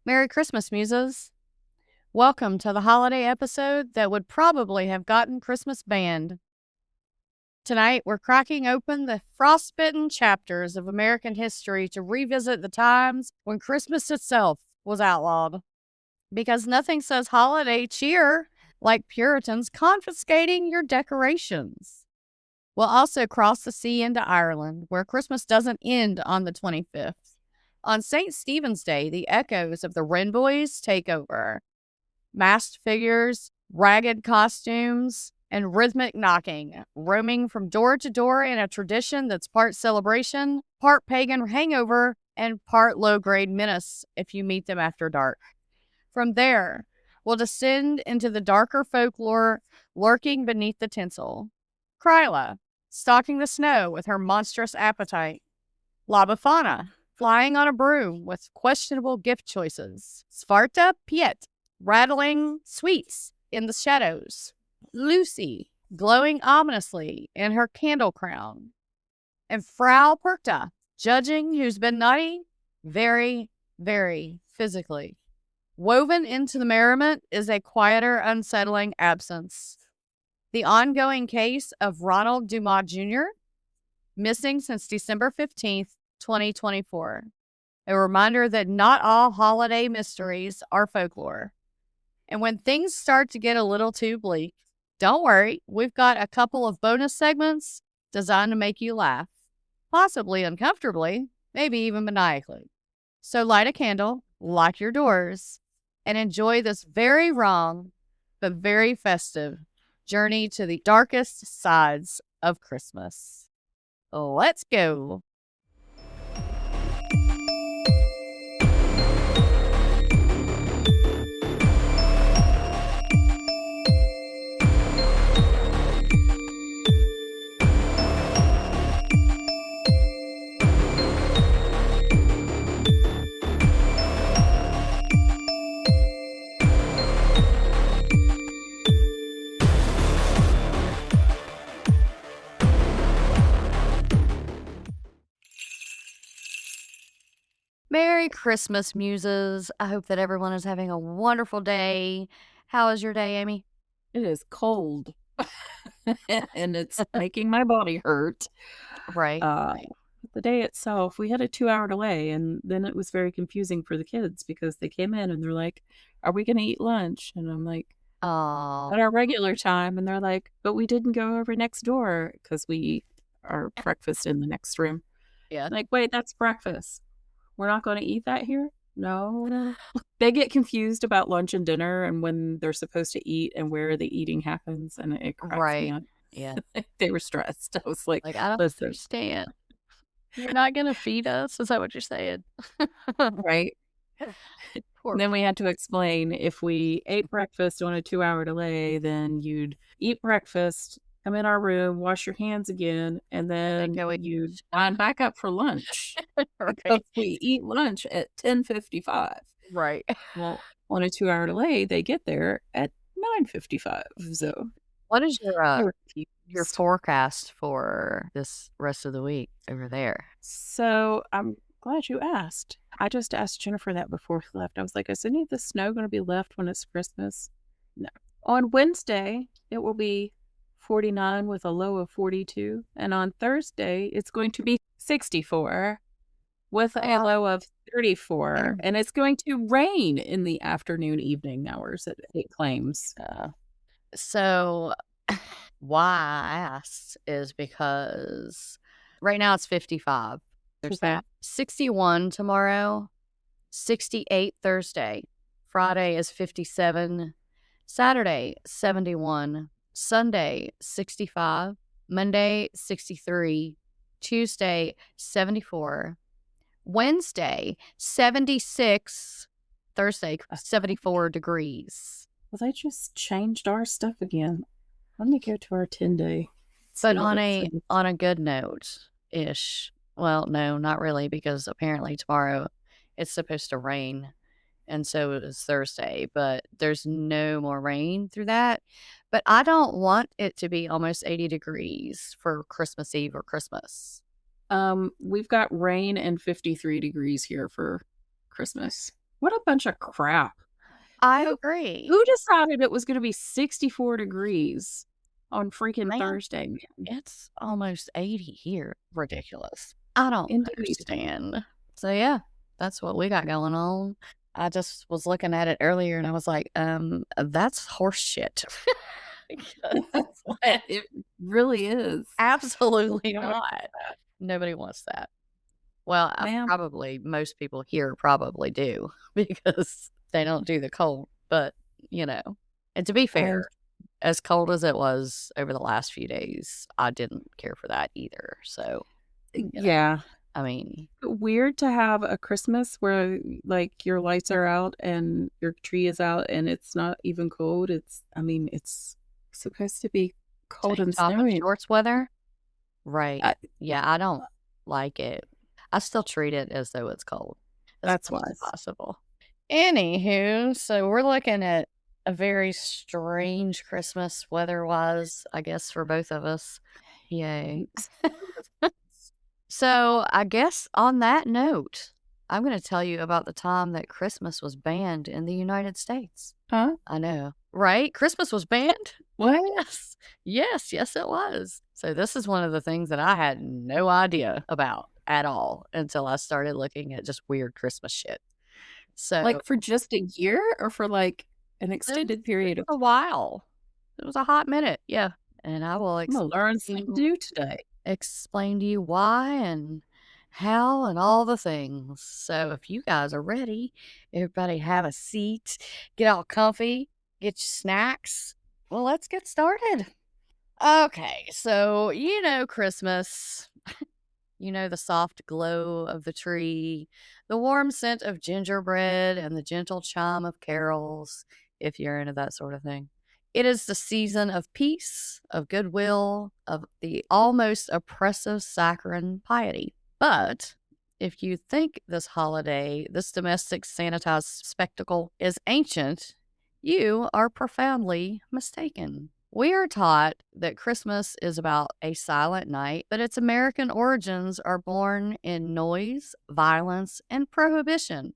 Merry Christmas, Muses. Welcome to the holiday episode that would probably have gotten Christmas banned. Tonight, we're cracking open the frostbitten chapters of American history to revisit the times when Christmas itself was outlawed. Because nothing says holiday cheer like Puritans confiscating your decorations. We'll also cross the sea into Ireland, where Christmas doesn't end on the 25th. On St. Stephen's Day, the echoes of the Wren Boys take over. Masked figures, ragged costumes, and rhythmic knocking, roaming from door to door in a tradition that's part celebration, part pagan hangover, and part low-grade menace if you meet them after dark. From there, we'll descend into the darker folklore lurking beneath the tinsel. Grýla, stalking the snow with her monstrous appetite. Befana, flying on a broom with questionable gift choices. Zwarte Piet, rattling sweets in the shadows. Lussi, glowing ominously in her candle crown. And Frau Perchta, judging who's been naughty very, very physically. Woven into the merriment is a quieter, unsettling absence. The ongoing case of Ronald Dumas Jr., missing since December 15th, 2024. A reminder that not all holiday mysteries are folklore. And when things start to get a little too bleak, don't worry, we've got a couple of bonus segments designed to make you laugh. Possibly uncomfortably, maybe even maniacally. So light a candle, lock your doors, and enjoy this very wrong, but very festive journey to the darkest sides of Christmas. Let's go. Merry Christmas, Muses. I hope that everyone is having a wonderful day. How is your day, Amy? It is cold. And it's making my body hurt. Right. The day itself, we had a 2-hour delay, and then it was very confusing for the kids because they came in and they're like, "Are we going to eat lunch?" And I'm like, "At our regular time." And they're like, "But we didn't go over next door because we eat our breakfast in the next room." Yeah. I'm like, wait, that's breakfast. We're not going to eat that here? No. They get confused about lunch and dinner and when they're supposed to eat and where the eating happens, and it cracks me up. Yeah. They were stressed. I was like, I don't listen. understand. You're not going to feed us? Is that what you're saying? Right? And then we had to explain if we ate breakfast on a 2-hour delay, then you'd eat breakfast, come in our room, wash your hands again, and then you'd line back up for lunch. Right. Because we eat lunch at 10:55. Right. Well, on a 2-hour delay, they get there at 9:55. So, what is your forecast for this rest of the week over there? So I'm glad you asked. I just asked Jennifer that before we left. I was like, is any of the snow going to be left when it's Christmas? No. On Wednesday, it will be 49 with a low of 42. And on Thursday, it's going to be 64 with a low of 34. And it's going to rain in the afternoon, evening hours, it claims. So why I asked is because right now it's 55. There's that 61 tomorrow, 68 Thursday. Friday is 57. Saturday, 71. Sunday, 65. Monday, 63. Tuesday, 74. Wednesday, 76. Thursday, 74 degrees. Well, they just changed our stuff again. Let me go to our 10-day. But on a good note-ish. Well, no, not really, because apparently tomorrow it's supposed to rain, and so is Thursday, but there's no more rain through that. But I don't want it to be almost 80 degrees for Christmas Eve or Christmas. We've got rain and 53 degrees here for Christmas. What a bunch of crap. I agree. Who decided it was going to be 64 degrees on freaking Man, Thursday, man? it's almost 80 here. Ridiculous. I don't Indeed. understand. So yeah, that's what we got going on. I just was looking at it earlier and I was like, that's horse shit. It really is. Absolutely Nobody not. wants that. Nobody wants that. Well, Ma'am. probably most people here probably do because they don't do the cold. But, and to be fair, as cold as it was over the last few days, I didn't care for that either. So, Yeah. I mean, Weird to have a Christmas where like your lights are out and your tree is out and it's not even cold. It's supposed to be cold and top of snowy. shorts weather. Right. Yeah, I don't like it. I still treat it as though it's cold. That's much as wise. possible. Anywho, so we're looking at a very strange Christmas weather-wise, I guess, for both of us. Yay. So I guess on that note, I'm going to tell you about the time that Christmas was banned in the United States. Huh? I know, right? Christmas was banned? What? Yes, it was. So this is one of the things that I had no idea about at all until I started looking at just weird Christmas shit. So Like for just a year or for like an extended period of a while. It was a hot minute, yeah. And I will I'm gonna learn something new today. explain to you why and how and all the things. So if you guys are ready, everybody have a seat, get all comfy, get your snacks. Well, let's get started. Okay, so Christmas. The soft glow of the tree, the warm scent of gingerbread, and the gentle chime of carols, if you're into that sort of thing. It is the season of peace, of goodwill, of the almost oppressive saccharine piety. But if you think this holiday, this domestic sanitized spectacle, is ancient, you are profoundly mistaken. We are taught that Christmas is about a silent night, but its American origins are born in noise, violence, and prohibition.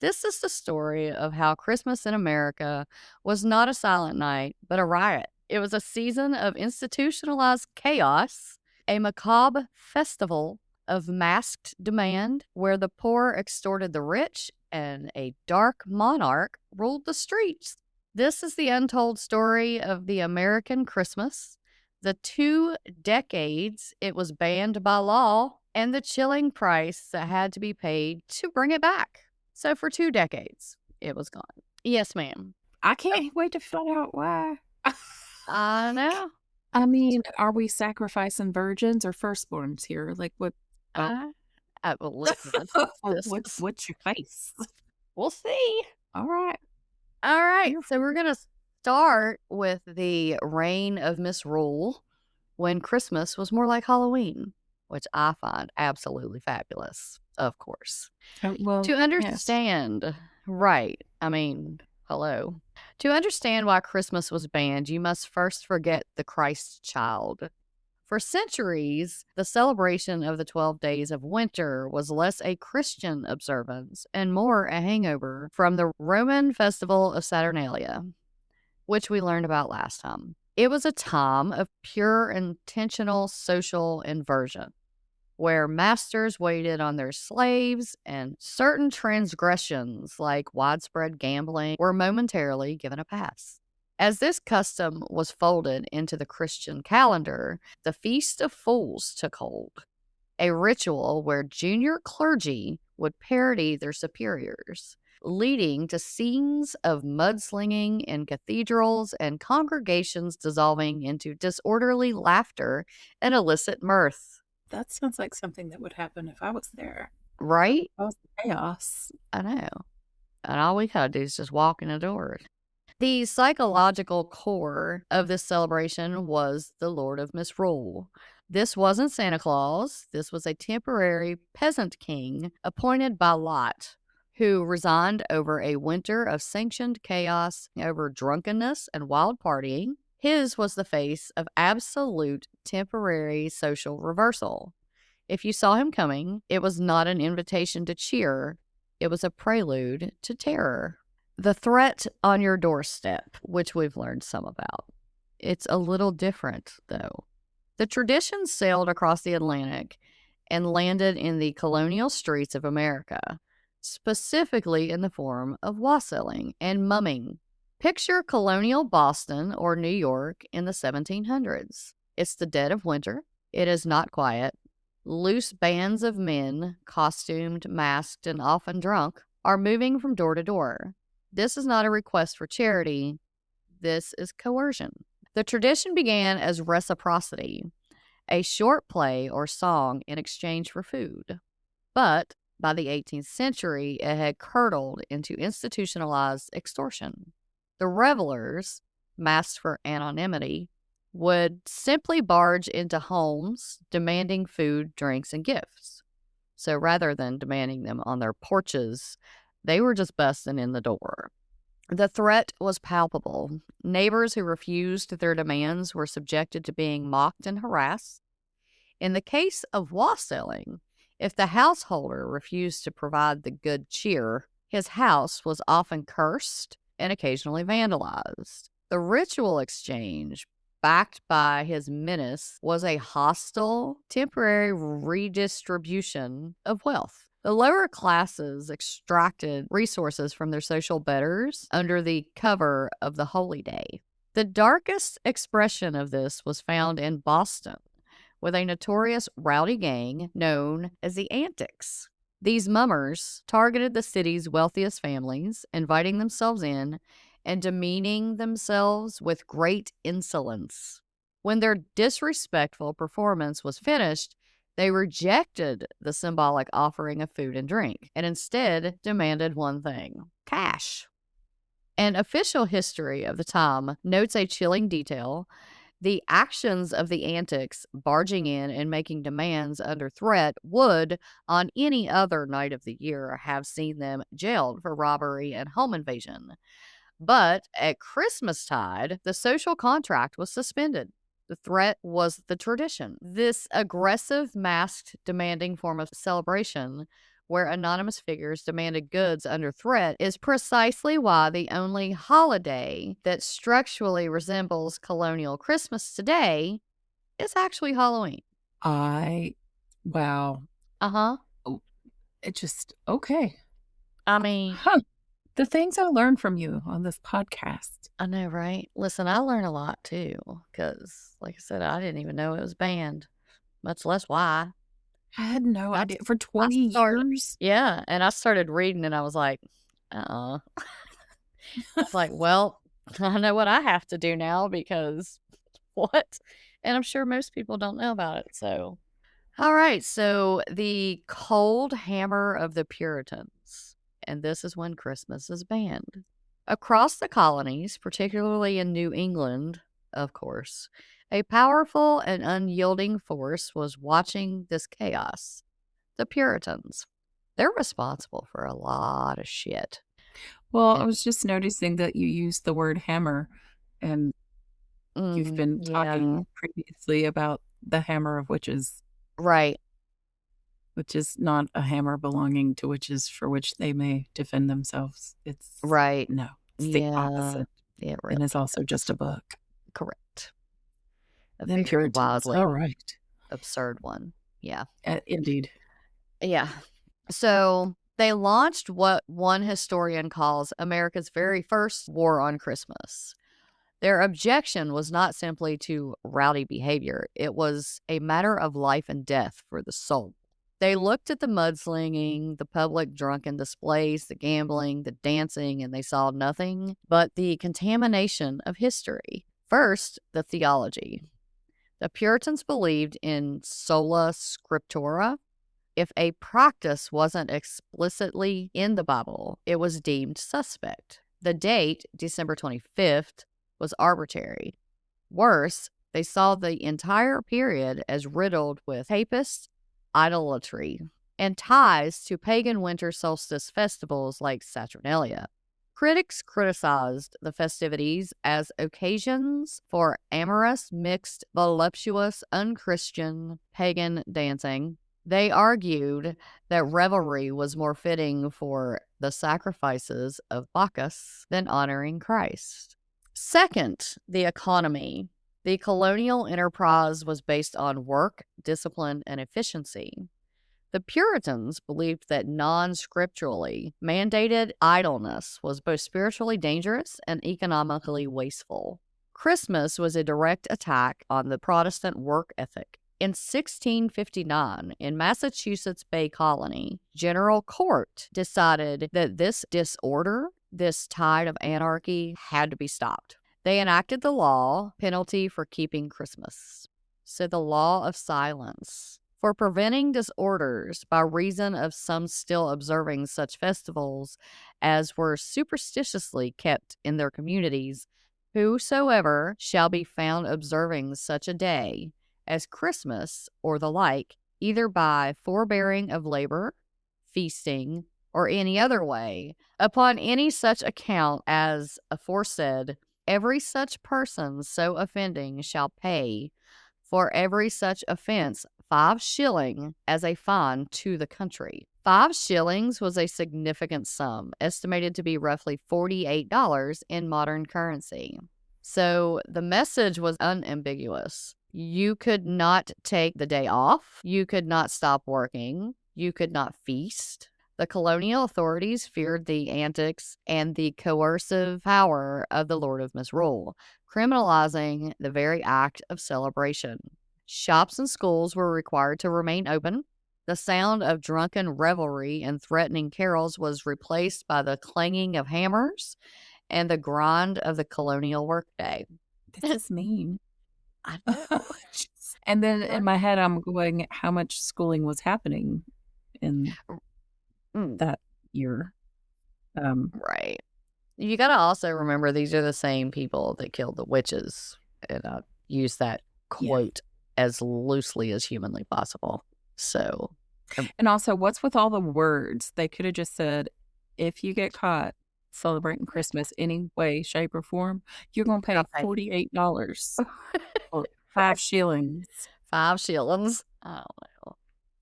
This is the story of how Christmas in America was not a silent night, but a riot. It was a season of institutionalized chaos, a macabre festival of masked demand where the poor extorted the rich and a dark monarch ruled the streets. This is the untold story of the American Christmas, the 2 decades it was banned by law, and the chilling price that had to be paid to bring it back. So for 2 decades, it was gone. Yes, ma'am. I can't wait to find out why. I know. I mean, are we sacrificing virgins or firstborns here? Like what? I believe What's your face? We'll see. All right. All right, so we're going to start with the reign of misrule when Christmas was more like Halloween, which I find absolutely fabulous, of course. Well, to understand, right, I mean, hello. To understand why Christmas was banned, you must first forget the Christ child. For centuries, the celebration of the 12 days of winter was less a Christian observance and more a hangover from the Roman festival of Saturnalia, which we learned about last time. It was a time of pure intentional social inversion, where masters waited on their slaves and certain transgressions like widespread gambling were momentarily given a pass. As this custom was folded into the Christian calendar, the Feast of Fools took hold, a ritual where junior clergy would parody their superiors, leading to scenes of mudslinging in cathedrals and congregations dissolving into disorderly laughter and illicit mirth. That sounds like something that would happen if I was there. Right? I was chaos. I know. And all we gotta do is just walk in the door. The psychological core of this celebration was the Lord of Misrule. This wasn't Santa Claus. This was a temporary peasant king appointed by Lot, who resigned over a winter of sanctioned chaos over drunkenness and wild partying. His was the face of absolute temporary social reversal. If you saw him coming, it was not an invitation to cheer. It was a prelude to terror. The threat on your doorstep, which we've learned some about. It's a little different, though. The tradition sailed across the Atlantic and landed in the colonial streets of America, specifically in the form of wassailing and mumming. Picture colonial Boston or New York in the 1700s. It's the dead of winter. It is not quiet. Loose bands of men, costumed, masked, and often drunk, are moving from door to door. This is not a request for charity. This is coercion. The tradition began as reciprocity, a short play or song in exchange for food. But by the 18th century, it had curdled into institutionalized extortion. The revelers, masked for anonymity, would simply barge into homes demanding food, drinks, and gifts. So rather than demanding them on their porches, they were just busting in the door. The threat was palpable. Neighbors who refused their demands were subjected to being mocked and harassed. In the case of wassailing, if the householder refused to provide the good cheer, his house was often cursed and occasionally vandalized. The ritual exchange, backed by his menace, was a hostile, temporary redistribution of wealth. The lower classes extracted resources from their social betters under the cover of the holy day. The darkest expression of this was found in Boston, with a notorious rowdy gang known as the Antics. These mummers targeted the city's wealthiest families, inviting themselves in and demeaning themselves with great insolence. When their disrespectful performance was finished, they rejected the symbolic offering of food and drink and instead demanded one thing: cash. An official history of the time notes a chilling detail. The actions of the Antics barging in and making demands under threat would, on any other night of the year, have seen them jailed for robbery and home invasion. But at Christmastide, the social contract was suspended. The threat was the tradition. This aggressive, masked, demanding form of celebration, where anonymous figures demanded goods under threat, is precisely why the only holiday that structurally resembles colonial Christmas today is actually Halloween. Wow. Uh-huh. Oh, it just, okay. I mean... The things I learned from you on this podcast. I know, right? Listen, I learn a lot, too, because, like I said, I didn't even know it was banned, much less why. I had no idea. For 20 years? Yeah, and I started reading, and I was like, It's like, well, I know what I have to do now, because what? And I'm sure most people don't know about it, so. All right, so the cold hammer of the Puritans. And this is when Christmas is banned. Across the colonies, particularly in New England, of course, a powerful and unyielding force was watching this chaos. The Puritans. They're responsible for a lot of shit. Well, I was just noticing that you used the word hammer, and you've been talking previously about the hammer of witches. Right. Which is not a hammer belonging to witches for which they may defend themselves. It's right. No, it's the opposite. It really and it's also just a book. Correct. Then Puritans. Wildly All right. absurd one. Yeah. Indeed. Yeah. So they launched what one historian calls America's very first war on Christmas. Their objection was not simply to rowdy behavior. It was a matter of life and death for the soul. They looked at the mudslinging, the public drunken displays, the gambling, the dancing, and they saw nothing but the contamination of history. First, the theology. The Puritans believed in sola scriptura. If a practice wasn't explicitly in the Bible, it was deemed suspect. The date, December 25th, was arbitrary. Worse, they saw the entire period as riddled with papist idolatry and ties to pagan winter solstice festivals like Saturnalia. Critics criticized the festivities as occasions for amorous, mixed, voluptuous, unchristian, pagan dancing. They argued that revelry was more fitting for the sacrifices of Bacchus than honoring Christ. Second, the economy. The colonial enterprise was based on work, discipline, and efficiency. The Puritans believed that non-scripturally mandated idleness was both spiritually dangerous and economically wasteful. Christmas was a direct attack on the Protestant work ethic. In 1659, in Massachusetts Bay Colony, General Court decided that this disorder, this tide of anarchy, had to be stopped. They enacted the law, penalty for keeping Christmas. So the law of silence. For preventing disorders by reason of some still observing such festivals as were superstitiously kept in their communities, whosoever shall be found observing such a day as Christmas or the like, either by forbearing of labor, feasting, or any other way, upon any such account as aforesaid, every such person so offending shall pay for every such offense 5 shilling as a fine to the country. 5 shillings was a significant sum, estimated to be roughly $48 in modern currency. So the message was unambiguous. You could not take the day off. You could not stop working. You could not feast. The colonial authorities feared the antics and the coercive power of the Lord of Misrule, criminalizing the very act of celebration. Shops and schools were required to remain open. The sound of drunken revelry and threatening carols was replaced by the clanging of hammers and the grind of the colonial workday. This is mean. I know. And then in my head, I'm going, how much schooling was happening in that year? Right. You got to also remember these are the same people that killed the witches. And I use that quote as loosely as humanly possible. So. And also, what's with all the words? They could have just said, if you get caught celebrating Christmas any way, shape, or form, you're going to pay $48 or 5 shillings. 5 shillings? I don't know.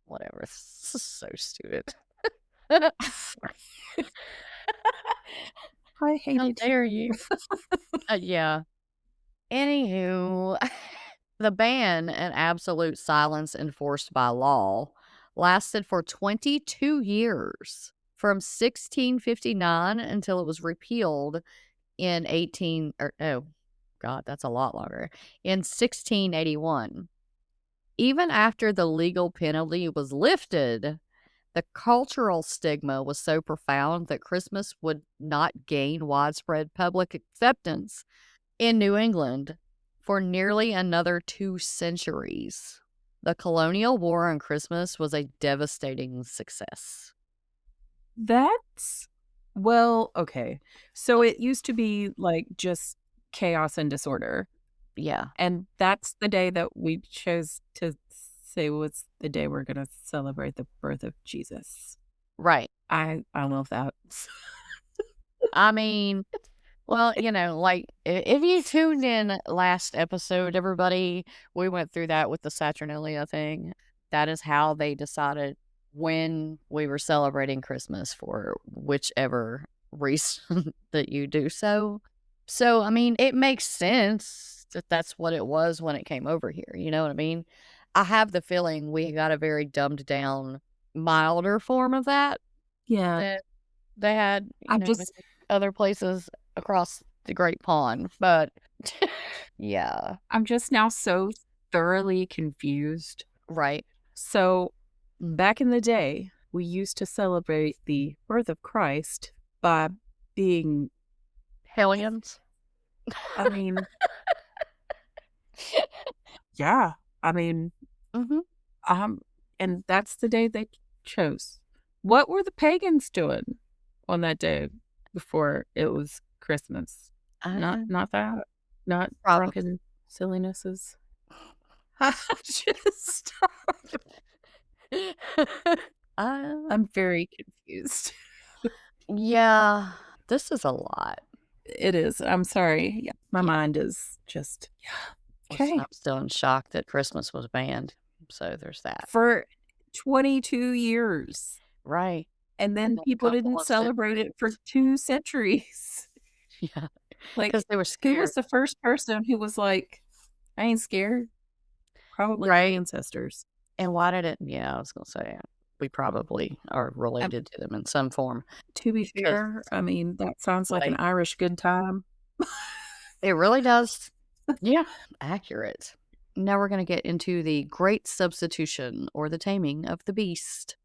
Whatever. This is so stupid. I hate How it. dare you? Yeah. Anywho, the ban and absolute silence enforced by law lasted for 22 years, from 1659 until it was repealed in that's a lot longer, in 1681. Even after the legal penalty was lifted, the cultural stigma was so profound that Christmas would not gain widespread public acceptance in New England for nearly another 2 centuries. The colonial war on Christmas was a devastating success. Okay. So it used to be like just chaos and disorder. Yeah. And that's the day that we chose to say was the day we're going to celebrate the birth of Jesus. Right. I love that. I mean, well, like if you tuned in last episode, everybody, we went through that with the Saturnalia thing. That is how they decided when we were celebrating Christmas for whichever reason that you do so. So, I mean, it makes sense that that's what it was when it came over here. You know what I mean? I have the feeling we got a very dumbed down, milder form of that. Yeah. That they had, other places across the Great Pond. But, yeah. I'm just now so thoroughly confused. Right. So, back in the day, we used to celebrate the birth of Christ by being hellions. I mean, yeah. I mean, and that's the day they chose. What were the pagans doing on that day before it was Christmas? Not that. Not drunken sillinesses. Just I'm very confused. Yeah, this is a lot. It is. I'm sorry. Yeah, my mind is just okay. I'm still in shock that Christmas was banned. So there's that. For 22 years. Right. And then a people couple didn't of celebrate it for 2 centuries. Yeah. Like, Because they were who scared. was the first person who was like, I ain't scared? Probably our Right. ancestors. And why did it? Yeah, I was going to say, we probably are related to them in some form. To be Because, fair, I mean, that sounds like an like, Irish good time. it really does. Yeah, accurate. Now we're going to get into the Great Substitution, or the taming of the beast.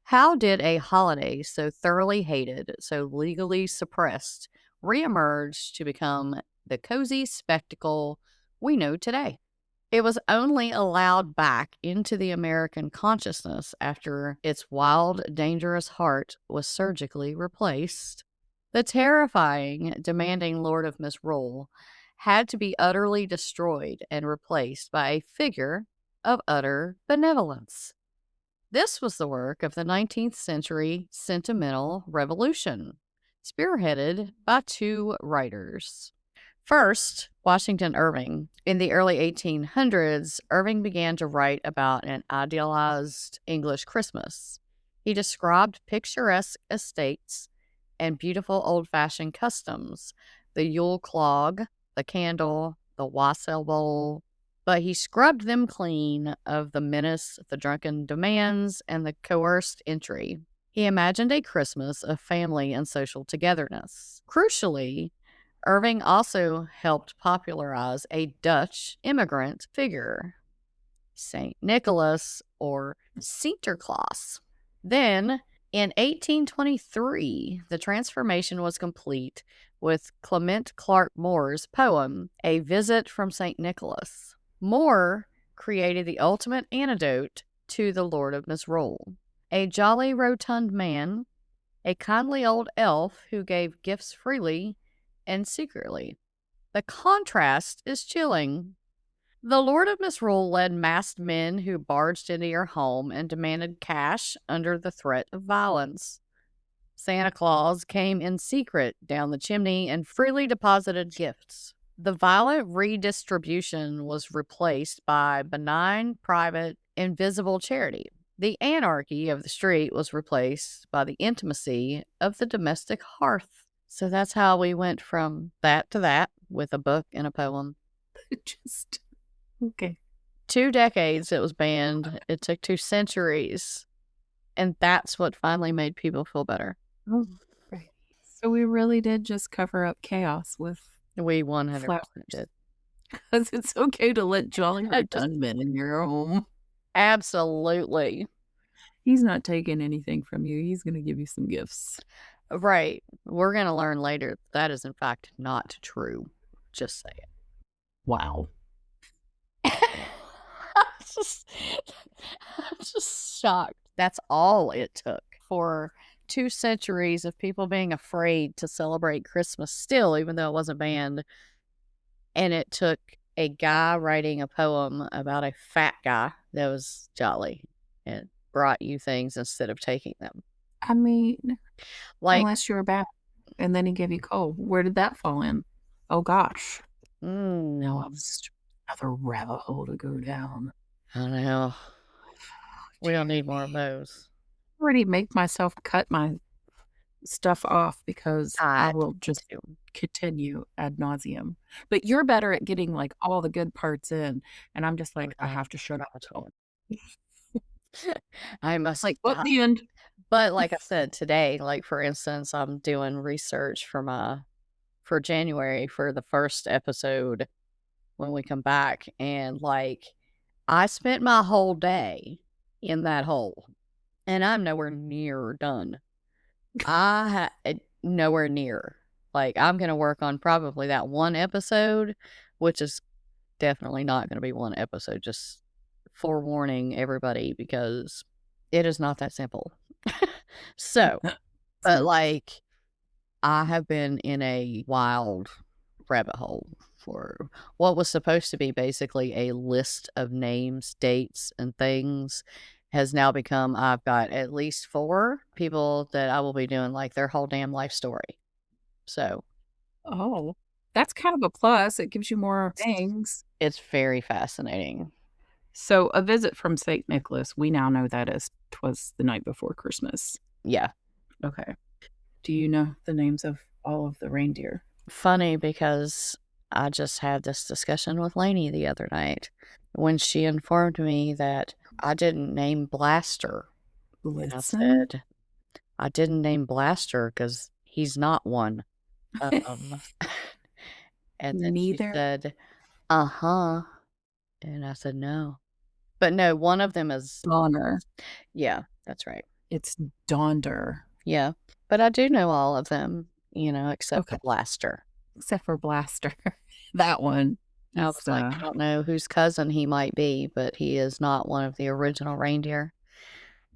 How did a holiday so thoroughly hated, so legally suppressed, reemerge to become the cozy spectacle we know today? It was only allowed back into the American consciousness after its wild, dangerous heart was surgically replaced. The terrifying, demanding Lord of Misrule had to be utterly destroyed and replaced by a figure of utter benevolence. This was the work of the 19th century sentimental revolution, spearheaded by two writers. First, Washington Irving. In the early 1800s, Irving began to write about an idealized English Christmas. He described picturesque estates and beautiful old-fashioned customs, the Yule clog, the candle, the wassail bowl, but he scrubbed them clean of the menace, the drunken demands, and the coerced entry. He imagined a Christmas of family and social togetherness. Crucially, Irving also helped popularize a Dutch immigrant figure, St. Nicholas, or Sinterklaas. Then, in 1823, the transformation was complete with Clement Clarke Moore's poem, A Visit from St. Nicholas. Moore created the ultimate antidote to the Lord of Misrule, a jolly, rotund man, a kindly old elf who gave gifts freely and secretly. The contrast is chilling. The Lord of Misrule led masked men who barged into your home and demanded cash under the threat of violence. Santa Claus came in secret down the chimney and freely deposited gifts. The violent redistribution was replaced by benign, private, invisible charity. The anarchy of the street was replaced by the intimacy of the domestic hearth. So that's how we went from that to that with a book and a poem. Just, okay. 2 decades it was banned. It took 2 centuries. And that's what finally made people feel better. Oh, right. So we really did just cover up chaos with We 100% flowers. did. Because it's okay to let jolly rotund men in your home. Absolutely. He's not taking anything from you. He's going to give you some gifts. Right. We're going to learn later that is, in fact, not true. Just say it. Wow. I'm just shocked. That's all it took for 2 centuries of people being afraid to celebrate Christmas still, even though it wasn't banned. And it took a guy writing a poem about a fat guy that was jolly and brought you things instead of taking them. I mean, Like, unless you're bad. And then he gave you coal. Where did that fall in? Oh, gosh. No, I'm just another rabbit hole to go down. I know. We don't need more of those. I already make myself cut my stuff off because I will just continue ad nauseum. But you're better at getting like all the good parts in, and I'm just like, I have to shut up. I must Like, what the end? But like I said today, like for instance, I'm doing research for January for the first episode when we come back, and like I spent my whole day in that hole, and I'm nowhere near done. Nowhere near. Like I'm gonna work on probably that one episode, which is definitely not gonna be one episode. Just forewarning everybody because it is not that simple. So, but like I have been in a wild rabbit hole for what was supposed to be basically a list of names, dates, and things has now become I've got at least 4 people that I will be doing like their whole damn life story. So, that's kind of a plus. It gives you more things. it's very fascinating. So a visit from St. Nicholas, we now know that as 'twas the night before Christmas. Yeah. Okay. Do you know the names of all of the reindeer? Funny because I just had this discussion with Lainey the other night when she informed me that I didn't name Blaster. And I Blitzen? said, I didn't name Blaster because he's not one. And then she Neither. said, uh-huh. And I said, no. But no, one of them is, Donner. yeah, that's right. It's Donder. Yeah. But I do know all of them, except for Okay. Blaster. Except for Blaster. That one. I was like, I don't know whose cousin he might be, but he is not one of the original reindeer.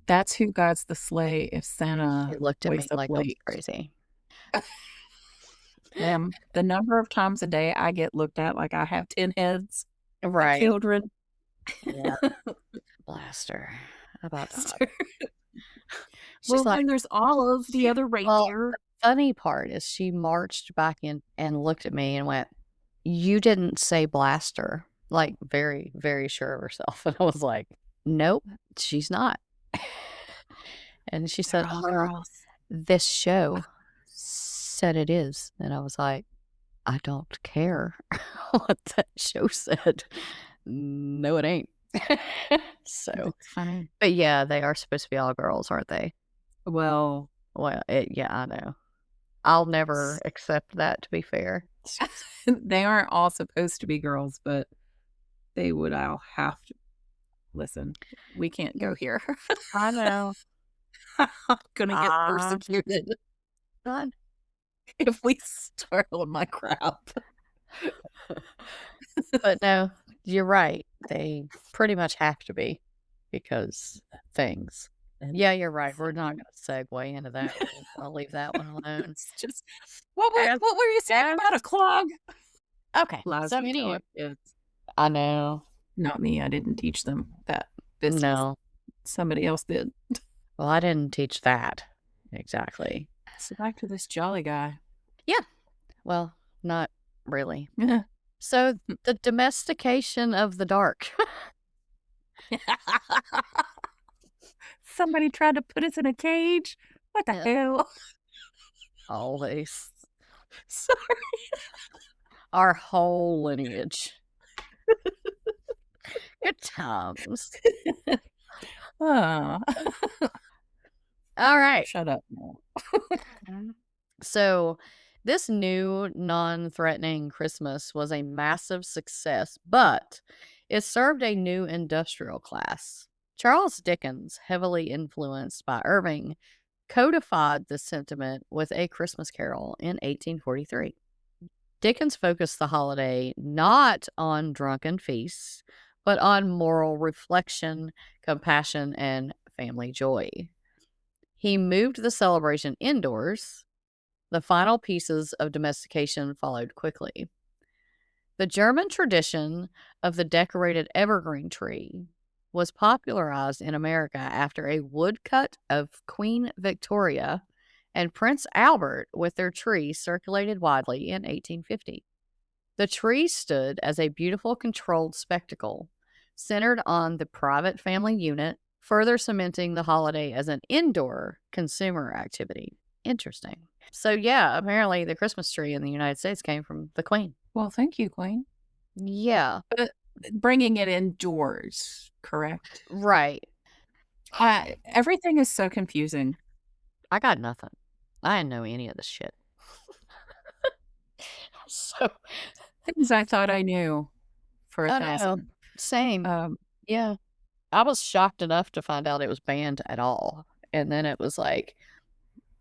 That's who guides the sleigh if Santa He looked at me wakes up like I was late. crazy. Ma'am, the number of times a day I get looked at like I have 10 heads. Right. Children. Yeah. Blaster. About that. Well, She's like, then there's all of the other reindeer. the funny part is she marched back in and looked at me and went, you didn't say Blaster. Like, very, very sure of herself. And I was like, nope, she's not. And she said, this show said it is. And I was like, I don't care what that show said. No, it ain't. So That's funny. But yeah, they are supposed to be all girls, aren't they? Well, yeah, I know. I'll never accept that, to be fair. they aren't all supposed to be girls, but they would all have to. Listen, we can't go here. I know. I'm gonna get persecuted Fun. if we start on my crap. But no, you're right. They pretty much have to be because things. Yeah, you're right. We're not going to segue into that. I'll leave that one alone. It's just what were you saying about a clog? Okay, so anyway, I know. Not me. I didn't teach them that business. No, somebody else did. Well, I didn't teach that exactly. So back to this jolly guy. Yeah. Well, not really. Yeah. So the domestication of the dark. Somebody tried to put us in a cage. What the hell? Always. Sorry. Our whole lineage. Good times. Oh. All right. Shut up. So this new non-threatening Christmas was a massive success, but it served a new industrial class. Charles Dickens, heavily influenced by Irving, codified this sentiment with A Christmas Carol in 1843. Dickens focused the holiday not on drunken feasts, but on moral reflection, compassion, and family joy. He moved the celebration indoors. The final pieces of domestication followed quickly. The German tradition of the decorated evergreen tree was popularized in America after a woodcut of Queen Victoria and Prince Albert with their tree circulated widely in 1850. The tree stood as a beautiful controlled spectacle, centered on the private family unit, further cementing the holiday as an indoor consumer activity. Interesting. So yeah, apparently the Christmas tree in the United States came from the Queen. Well, thank you, Queen. Yeah. But bringing it indoors, correct? Right. Everything is so confusing. I got nothing. I didn't know any of this shit. So things I thought I knew for 1,000. Same. Yeah. I was shocked enough to find out it was banned at all. And then it was like,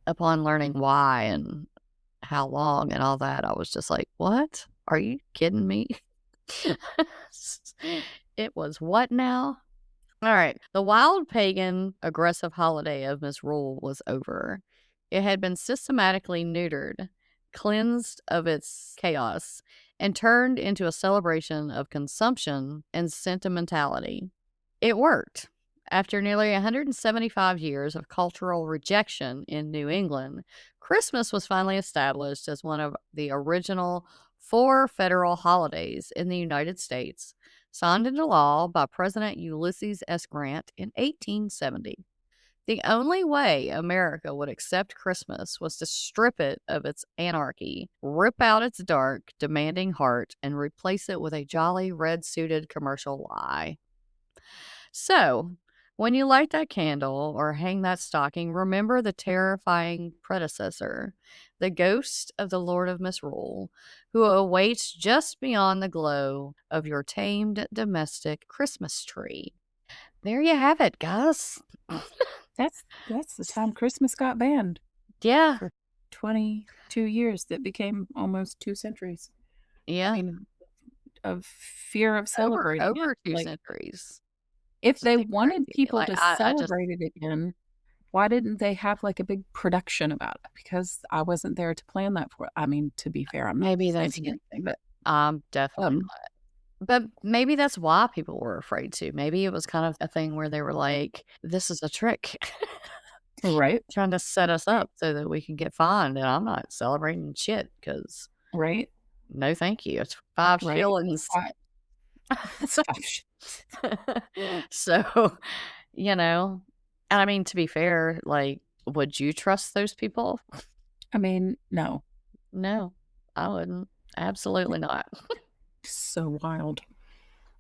upon learning why and how long and all that, I was just like, what? Are you kidding me? It was what now? All right. The wild, pagan, aggressive holiday of misrule was over. It had been systematically neutered, cleansed of its chaos, and turned into a celebration of consumption and sentimentality. It worked. After nearly 175 years of cultural rejection in New England, Christmas was finally established as one of the original 4 federal holidays in the United States, signed into law by President Ulysses S. Grant in 1870. The only way America would accept Christmas was to strip it of its anarchy, rip out its dark, demanding heart, and replace it with a jolly, red-suited commercial lie. So, when you light that candle or hang that stocking, remember the terrifying predecessor, the ghost of the Lord of Misrule, who awaits just beyond the glow of your tamed domestic Christmas tree. There you have it, guys. That's the time Christmas got banned. Yeah. For 22 years. That became almost 2 centuries. Yeah. I mean, of fear of celebrating over it. 2 centuries. If they Something wanted crazy. people Like, to I just, celebrate it again, why didn't they have like a big production about it? Because I wasn't there to plan that for. I mean, to be fair, I'm not maybe that's planning anything, but definitely not. But maybe that's why people were afraid to. Maybe it was kind of a thing where they were like, this is a trick. right, Trying to set us up so that we can get fined. And I'm not celebrating shit because right, no thank you. It's 5 right. shillings. It's 5 shillings. So, you know, and I mean, to be fair, like, would you trust those people? I mean, no. No, I wouldn't. Absolutely not. So wild.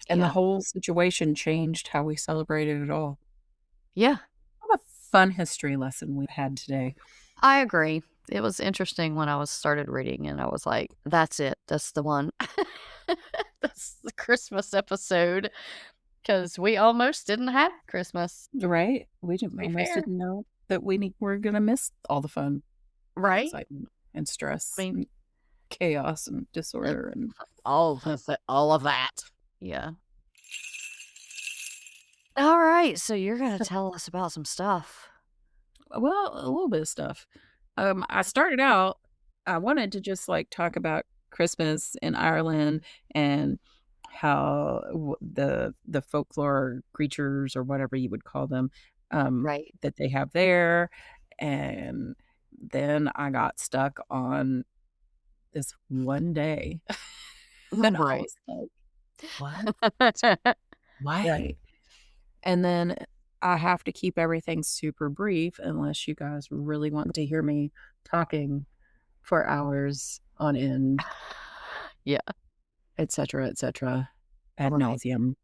And Yeah. the whole situation changed how we celebrated it all. Yeah. What a fun history lesson we had today. I agree. It was interesting when I started reading and I was like, that's it. That's the one. That's the Christmas episode. Because we almost didn't have Christmas. Right? We didn't fair. know that we're going to miss all the fun. Right? Excitement and stress. I mean, and chaos and disorder and all of that. Yeah. All right. So you're going to tell us about some stuff. well, a little bit of stuff. I started out, I wanted to just like talk about Christmas in Ireland and how the folklore creatures or whatever you would call them, Right. that they have there. And then I got stuck on this one day. And I Right. was like, what? Why? Right. And then I have to keep everything super brief unless you guys really want to hear me talking for hours on end, Yeah. etc., ad Right. nauseum,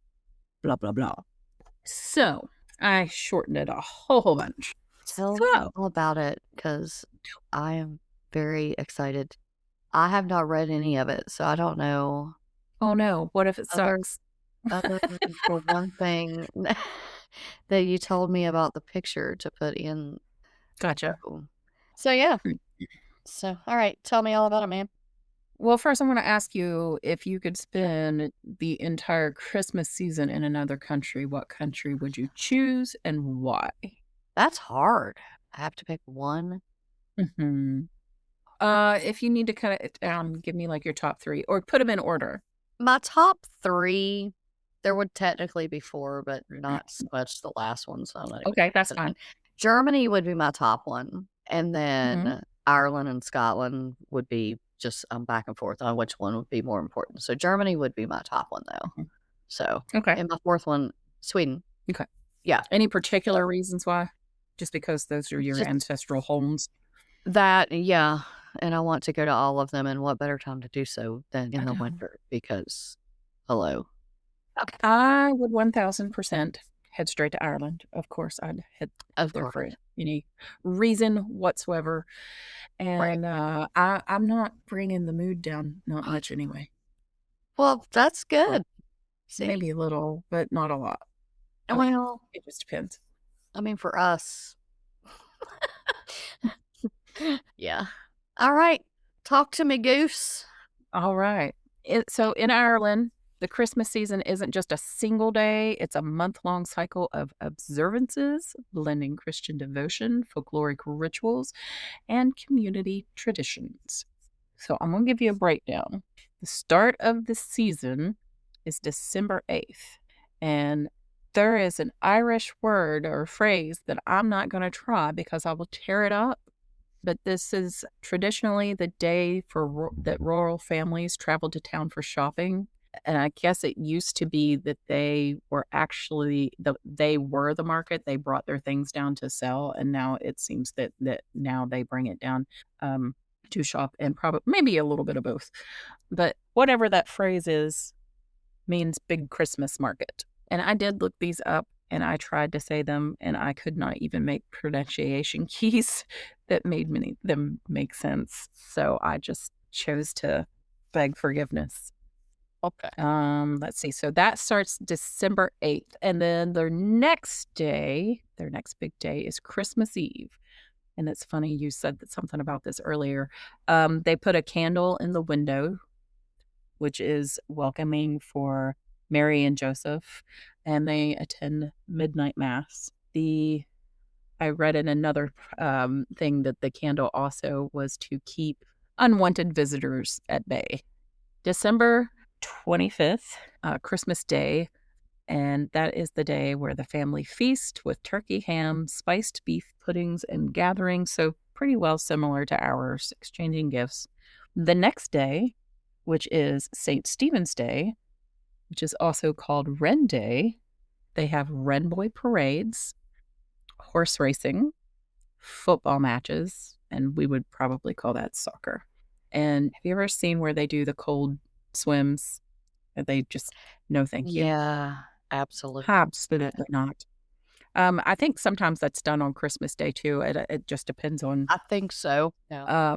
blah, blah, blah. So I shortened it a whole bunch. Tell me all about it because I am very excited. I have not read any of it, so I don't know. Oh no, what if it Other sucks? than the one thing that you told me about the picture to put in. Gotcha. So, yeah. So, all right. Tell me all about it, man. Well, first, I'm going to ask you if you could spend the entire Christmas season in another country, what country would you choose and why? That's hard. I have to pick one. Mm-hmm. If you need to cut it down, give me like your top 3 or put them in order. My top 3, there would technically be 4, but not so much the last one. So, I'm not even Okay, that's fine. Germany would be my top one. And then Ireland and Scotland would be just back and forth on which one would be more important. So Germany would be my top one, though. So, and my 4th one, Sweden. Okay. Yeah. Any particular reasons why? Just because those are your ancestral homes? That, yeah. And I want to go to all of them. And what better time to do so than in the winter? Because, hello. Okay. I would 1000% head straight to Ireland. Of course, I'd head there for any reason whatsoever. And I'm not bringing the mood down, not much anyway. Well, that's good. Well, maybe a little, but not a lot. Well, it just depends. I mean, for us. Yeah. All right. Talk to me, Goose. All right. So in Ireland, the Christmas season isn't just a single day, it's a month-long cycle of observances, blending Christian devotion, folkloric rituals, and community traditions. So I'm going to give you a breakdown. The start of the season is December 8th, and there is an Irish word or phrase that I'm not going to try because I will tear it up. But this is traditionally the day that rural families travel to town for shopping. And I guess it used to be that they were actually they were the market. They brought their things down to sell, and now it seems that now they bring it down to shop, and probably maybe a little bit of both. But whatever that phrase is, means big Christmas market. And I did look these up, and I tried to say them, and I could not even make pronunciation keys that made many of them make sense. So I just chose to beg forgiveness. Okay. Let's see. So that starts December 8th. And then their next big day is Christmas Eve. And it's funny, you said that something about this earlier. They put a candle in the window, which is welcoming for Mary and Joseph, and they attend midnight mass. I read in another thing that the candle also was to keep unwanted visitors at bay. December 25th, Christmas Day, and that is the day where the family feast with turkey, ham, spiced beef puddings, and gatherings. So pretty well similar to ours, exchanging gifts. The next day, which is St. Stephen's Day, which is also called Wren Day, they have Wren Boy parades, horse racing, football matches, and we would probably call that soccer. And have you ever seen where they do the cold swims? They just, no thank you. Yeah, absolutely. Absolutely not. I think sometimes that's done on Christmas Day too. It just depends on. I think so. Yeah.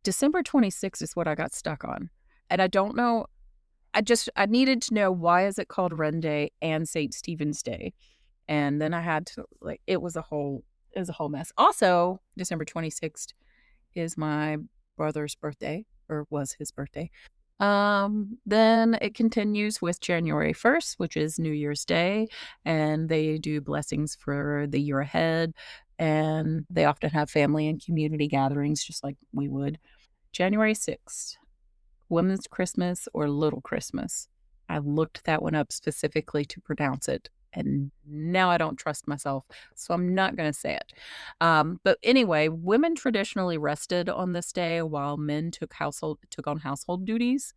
December 26th is what I got stuck on. And I don't know. I needed to know, why is it called Wren Day and St. Stephen's Day? And then I had to, it was a whole mess. Also, December 26th is my brother's birthday, or was his birthday. Then it continues with January 1st, which is New Year's Day, and they do blessings for the year ahead, and they often have family and community gatherings just like we would. January 6th, Women's Christmas or Little Christmas. I looked that one up specifically to pronounce it, and now I don't trust myself, so I'm not going to say it. But anyway, women traditionally rested on this day while men took on household duties,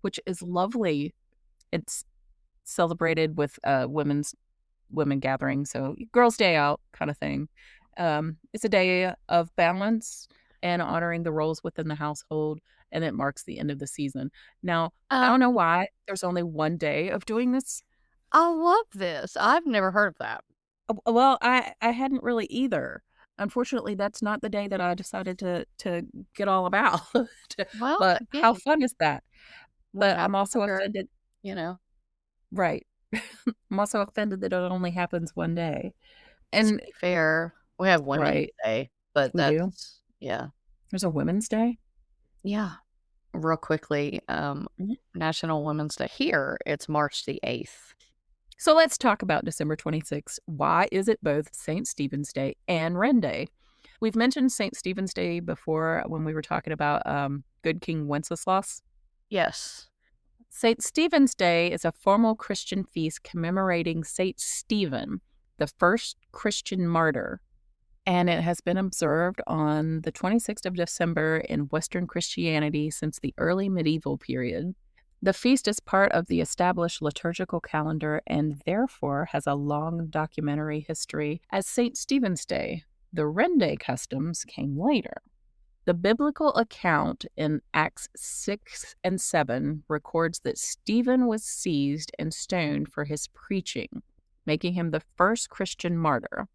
which is lovely. It's celebrated with women gathering, so girls' day out kind of thing. It's a day of balance and honoring the roles within the household, and it marks the end of the season. Now, I don't know why there's only one day of doing this. I love this. I've never heard of that. Well, I hadn't really either. Unfortunately, that's not the day that I decided to get all about. Well, But again, how fun is that? But have I'm also soccer, offended. Right. I'm also offended that it only happens one day. to And be fair, we have Women's right, Day, but we do. that's, yeah. There's a Women's Day. Yeah. Real quickly, Mhm. National Women's Day here, it's March the 8th. So let's talk about December 26th. Why is it both St. Stephen's Day and Wren Day? We've mentioned St. Stephen's Day before when we were talking about Good King Wenceslas. Yes. St. Stephen's Day is a formal Christian feast commemorating St. Stephen, the first Christian martyr, and it has been observed on the 26th of December in Western Christianity since the early medieval period. The feast is part of the established liturgical calendar and therefore has a long documentary history as St. Stephen's Day. The Wren Day customs came later. The biblical account in Acts 6 and 7 records that Stephen was seized and stoned for his preaching, making him the first Christian martyr.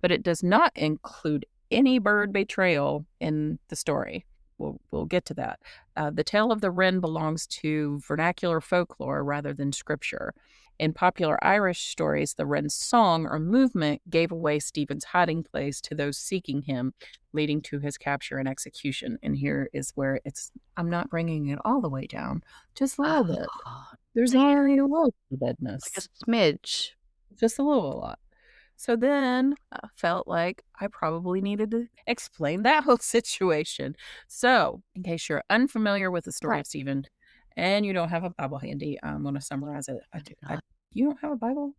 But it does not include any bird betrayal in the story. We'll get to that. The tale of the wren belongs to vernacular folklore rather than scripture. In popular Irish stories, the wren's song or movement gave away Stephen's hiding place to those seeking him, leading to his capture and execution. And here is where I'm not bringing it all the way down, just a little bit. There's already a little deadness. Like a smidge. Just a lot. So then I felt like I probably needed to explain that whole situation. So, in case you're unfamiliar with the story of Stephen and you don't have a Bible handy, I'm going to summarize it. You don't have a Bible?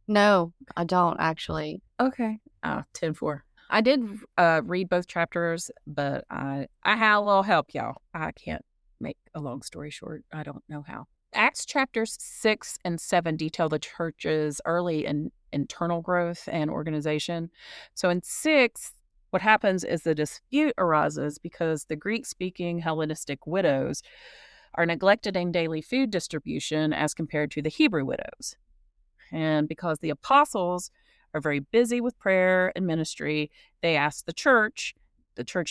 No, I don't actually. Okay. 10:4. I did read both chapters, but I had a little help, y'all. I can't make a long story short. I don't know how. Acts chapters 6 and 7 detail the church's early and internal growth and organization. So in 6, what happens is the dispute arises because the Greek-speaking Hellenistic widows are neglected in daily food distribution as compared to the Hebrew widows. And because the apostles are very busy with prayer and ministry, they asked the church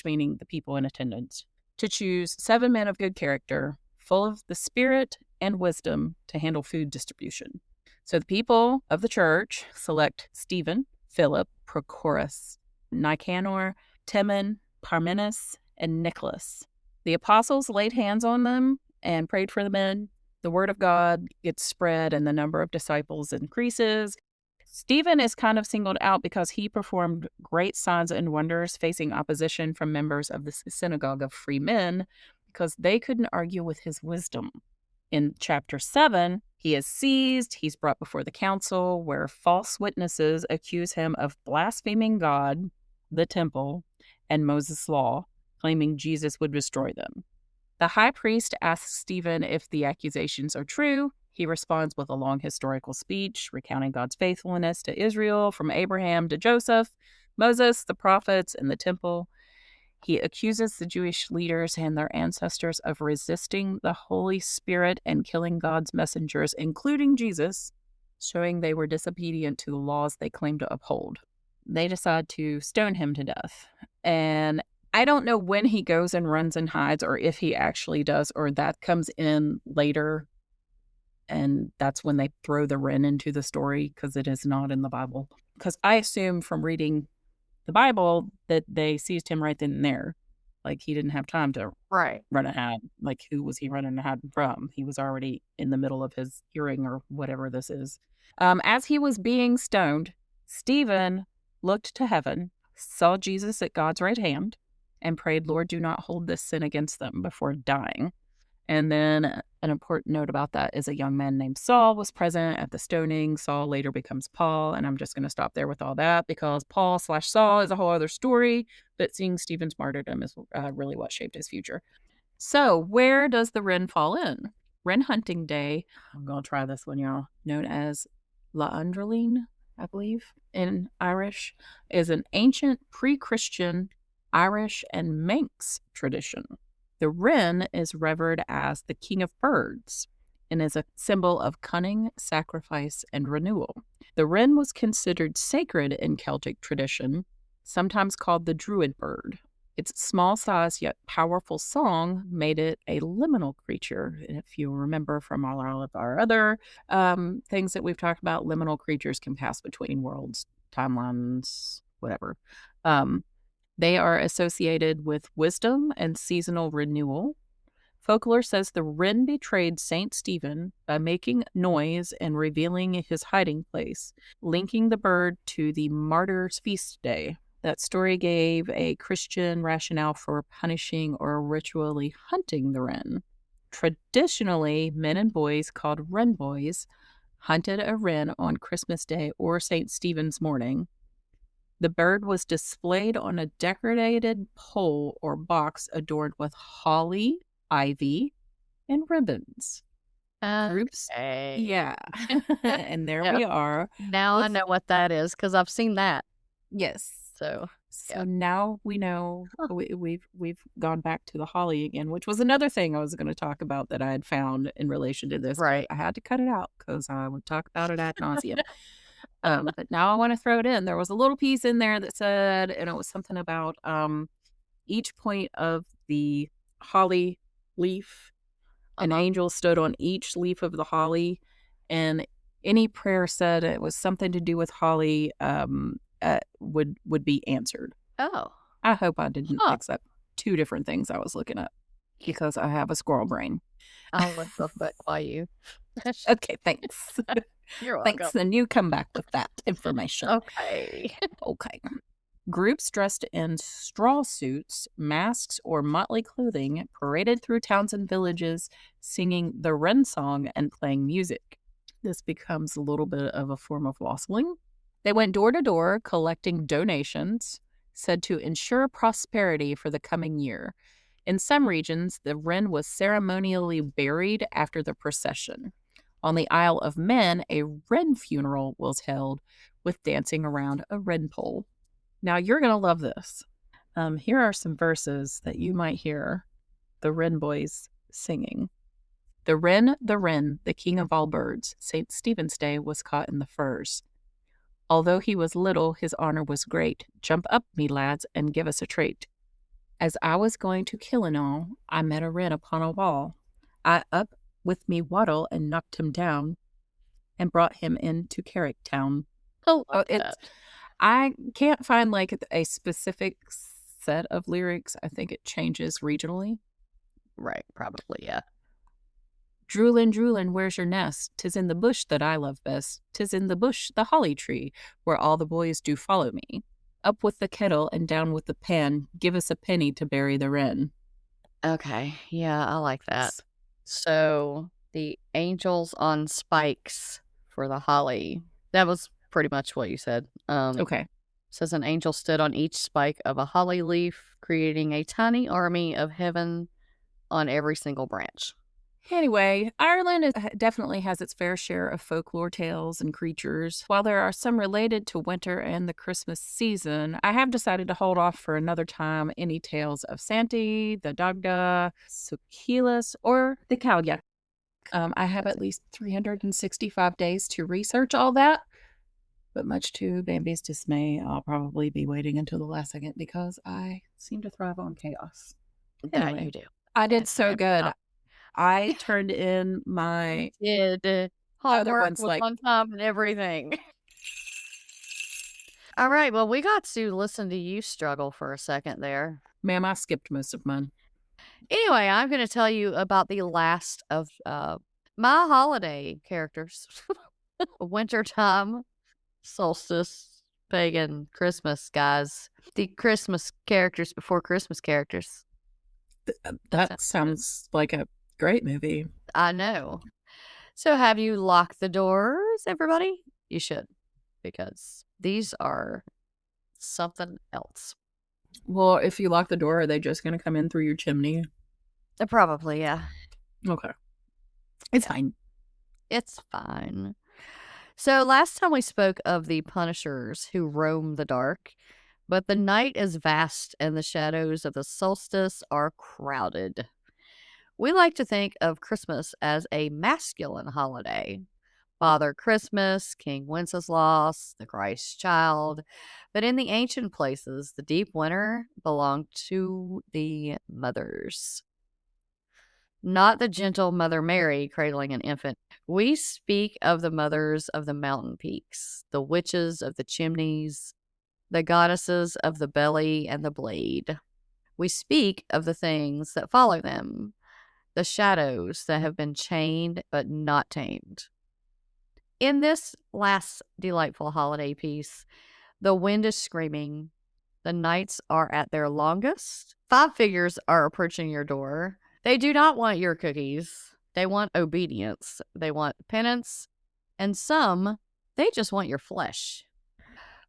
meaning the people in attendance, to choose 7 men of good character, full of the Spirit and wisdom, to handle food distribution. So the people of the church select Stephen, Philip, Prochorus, Nicanor, Timon, Parmenas, and Nicholas. The apostles laid hands on them and prayed for the men. The word of God gets spread and the number of disciples increases. Stephen is kind of singled out because he performed great signs and wonders, facing opposition from members of the synagogue of free men because they couldn't argue with his wisdom. In chapter 7, he is seized, he's brought before the council, where false witnesses accuse him of blaspheming God, the temple, and Moses' law, claiming Jesus would destroy them. The high priest asks Stephen if the accusations are true. He responds with a long historical speech recounting God's faithfulness to Israel from Abraham to Joseph, Moses, the prophets, and the temple. He accuses the Jewish leaders and their ancestors of resisting the Holy Spirit and killing God's messengers, including Jesus, showing they were disobedient to the laws they claimed to uphold. They decide to stone him to death. And I don't know when he goes and runs and hides, or if he actually does, or that comes in later. And that's when they throw the wren into the story, because it is not in the Bible. Because I assume from reading the Bible that they seized him right then and there. Like, he didn't have time to run and hide. Like, who was he running and hiding from? He was already in the middle of his hearing or whatever this is. As he was being stoned, Stephen looked to heaven, saw Jesus at God's right hand, and prayed, "Lord, do not hold this sin against them," before dying. And then an important note about that is a young man named Saul was present at the stoning. Saul later becomes Paul, and I'm just going to stop there with all that because Paul/Saul is a whole other story, but seeing Stephen's martyrdom is really what shaped his future. So where does the wren fall in? Wren hunting day, I'm going to try this one, y'all, known as Laundrelin, I believe, in Irish, is an ancient pre-Christian Irish and Manx tradition. The wren is revered as the king of birds and is a symbol of cunning, sacrifice, and renewal. The wren was considered sacred in Celtic tradition, sometimes called the druid bird. Its small size yet powerful song made it a liminal creature. And if you remember from all of our other things that we've talked about, liminal creatures can pass between worlds, timelines, whatever. They are associated with wisdom and seasonal renewal. Folklore says the wren betrayed Saint Stephen by making noise and revealing his hiding place, linking the bird to the martyr's feast day. That story gave a Christian rationale for punishing or ritually hunting the wren. Traditionally, men and boys called Wren Boys hunted a wren on Christmas Day or St. Stephen's morning. The bird was displayed on a decorated pole or box adorned with holly, ivy, and ribbons. Groups. Yeah. And there we are. Now I know what that is because I've seen that. Yes. So now we know. We've gone back to the holly again, which was another thing I was going to talk about that I had found in relation to this. Right. I had to cut it out because I would talk about it ad nauseum. But now I want to throw it in. There was a little piece in there that said, and it was something about each point of the holly leaf, an angel stood on each leaf of the holly, and any prayer said it was something to do with holly would be answered. Oh. I hope I didn't mix up 2 different things I was looking up because I have a squirrel brain. I'll look up that by you. Okay, thanks. You're welcome. Thanks, then you come back with that information. Okay. Okay. Groups dressed in straw suits, masks, or motley clothing paraded through towns and villages singing the wren song and playing music. This becomes a little bit of a form of wassailing. They went door to door collecting donations, said to ensure prosperity for the coming year. In some regions, the wren was ceremonially buried after the procession. On the Isle of Men, a wren funeral was held with dancing around a wren pole. Now, you're going to love this. Here are some verses that you might hear the Wren Boys singing. The wren, the king of all birds, St. Stephen's Day was caught in the furs. Although he was little, his honor was great. Jump up, me lads, and give us a treat. As I was going to kill an all, I met a wren upon a wall. I up with me wattle and knocked him down and brought him into Carrick town. I can't find like a specific set of lyrics. I think it changes regionally. Right, probably, yeah. Droolin', droolin', where's your nest? 'Tis in the bush that I love best. 'Tis in the bush, the holly tree, where all the boys do follow me. Up with the kettle and down with the pan. Give us a penny to bury the wren. Okay, yeah, I like that. So, the angels on spikes for the holly. That was pretty much what you said. Okay. Says an angel stood on each spike of a holly leaf, creating a tiny army of heaven on every single branch. Anyway, Ireland definitely has its fair share of folklore tales and creatures. While there are some related to winter and the Christmas season, I have decided to hold off for another time any tales of Santi, the Dagda, Sukilis, or the Kalya. I have at least 365 days to research all that. But much to Bambi's dismay, I'll probably be waiting until the last second because I seem to thrive on chaos. That Anyway, you do. I did so good. I turned in my homework with on time and everything. All right, well, we got to listen to you struggle for a second there. Ma'am, I skipped most of mine. Anyway, I'm going to tell you about the last of my holiday characters. Wintertime, solstice, pagan, Christmas, guys. The Christmas characters before Christmas characters. That sounds like a great movie. I know. So have you locked the doors, everybody? You should, because these are something else. Well, if you lock the door, are they just going to come in through your chimney? Probably, yeah. Okay. It's fine. It's fine. So last time we spoke of the punishers who roam the dark, but the night is vast and the shadows of the solstice are crowded. We like to think of Christmas as a masculine holiday. Father Christmas, King Wenceslas, the Christ child. But in the ancient places, the deep winter belonged to the mothers. Not the gentle Mother Mary cradling an infant. We speak of the mothers of the mountain peaks, the witches of the chimneys, the goddesses of the belly and the blade. We speak of the things that follow them, the shadows that have been chained but not tamed. In this last delightful holiday piece, the wind is screaming, the nights are at their longest, 5 figures are approaching your door. They do not want your cookies. They want obedience. They want penance. And some, they just want your flesh.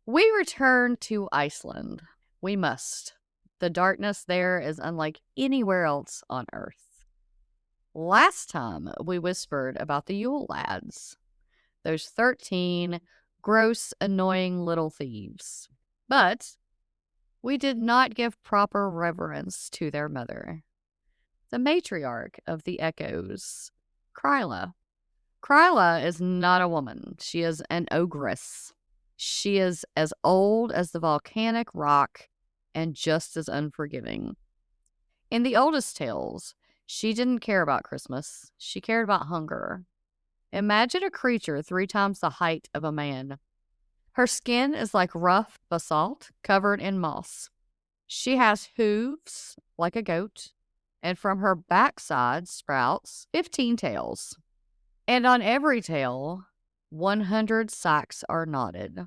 We return to Iceland. We must. The darkness there is unlike anywhere else on Earth. Last time, we whispered about the Yule lads. Those 13 gross, annoying little thieves. But we did not give proper reverence to their mother, the matriarch of the echoes, Grýla. Grýla is not a woman. She is an ogress. She is as old as the volcanic rock and just as unforgiving. In the oldest tales, she didn't care about Christmas. She cared about hunger. Imagine a creature 3 times the height of a man. Her skin is like rough basalt covered in moss. She has hooves like a goat, and from her backside sprouts 15 tails. And on every tail, 100 sacks are knotted.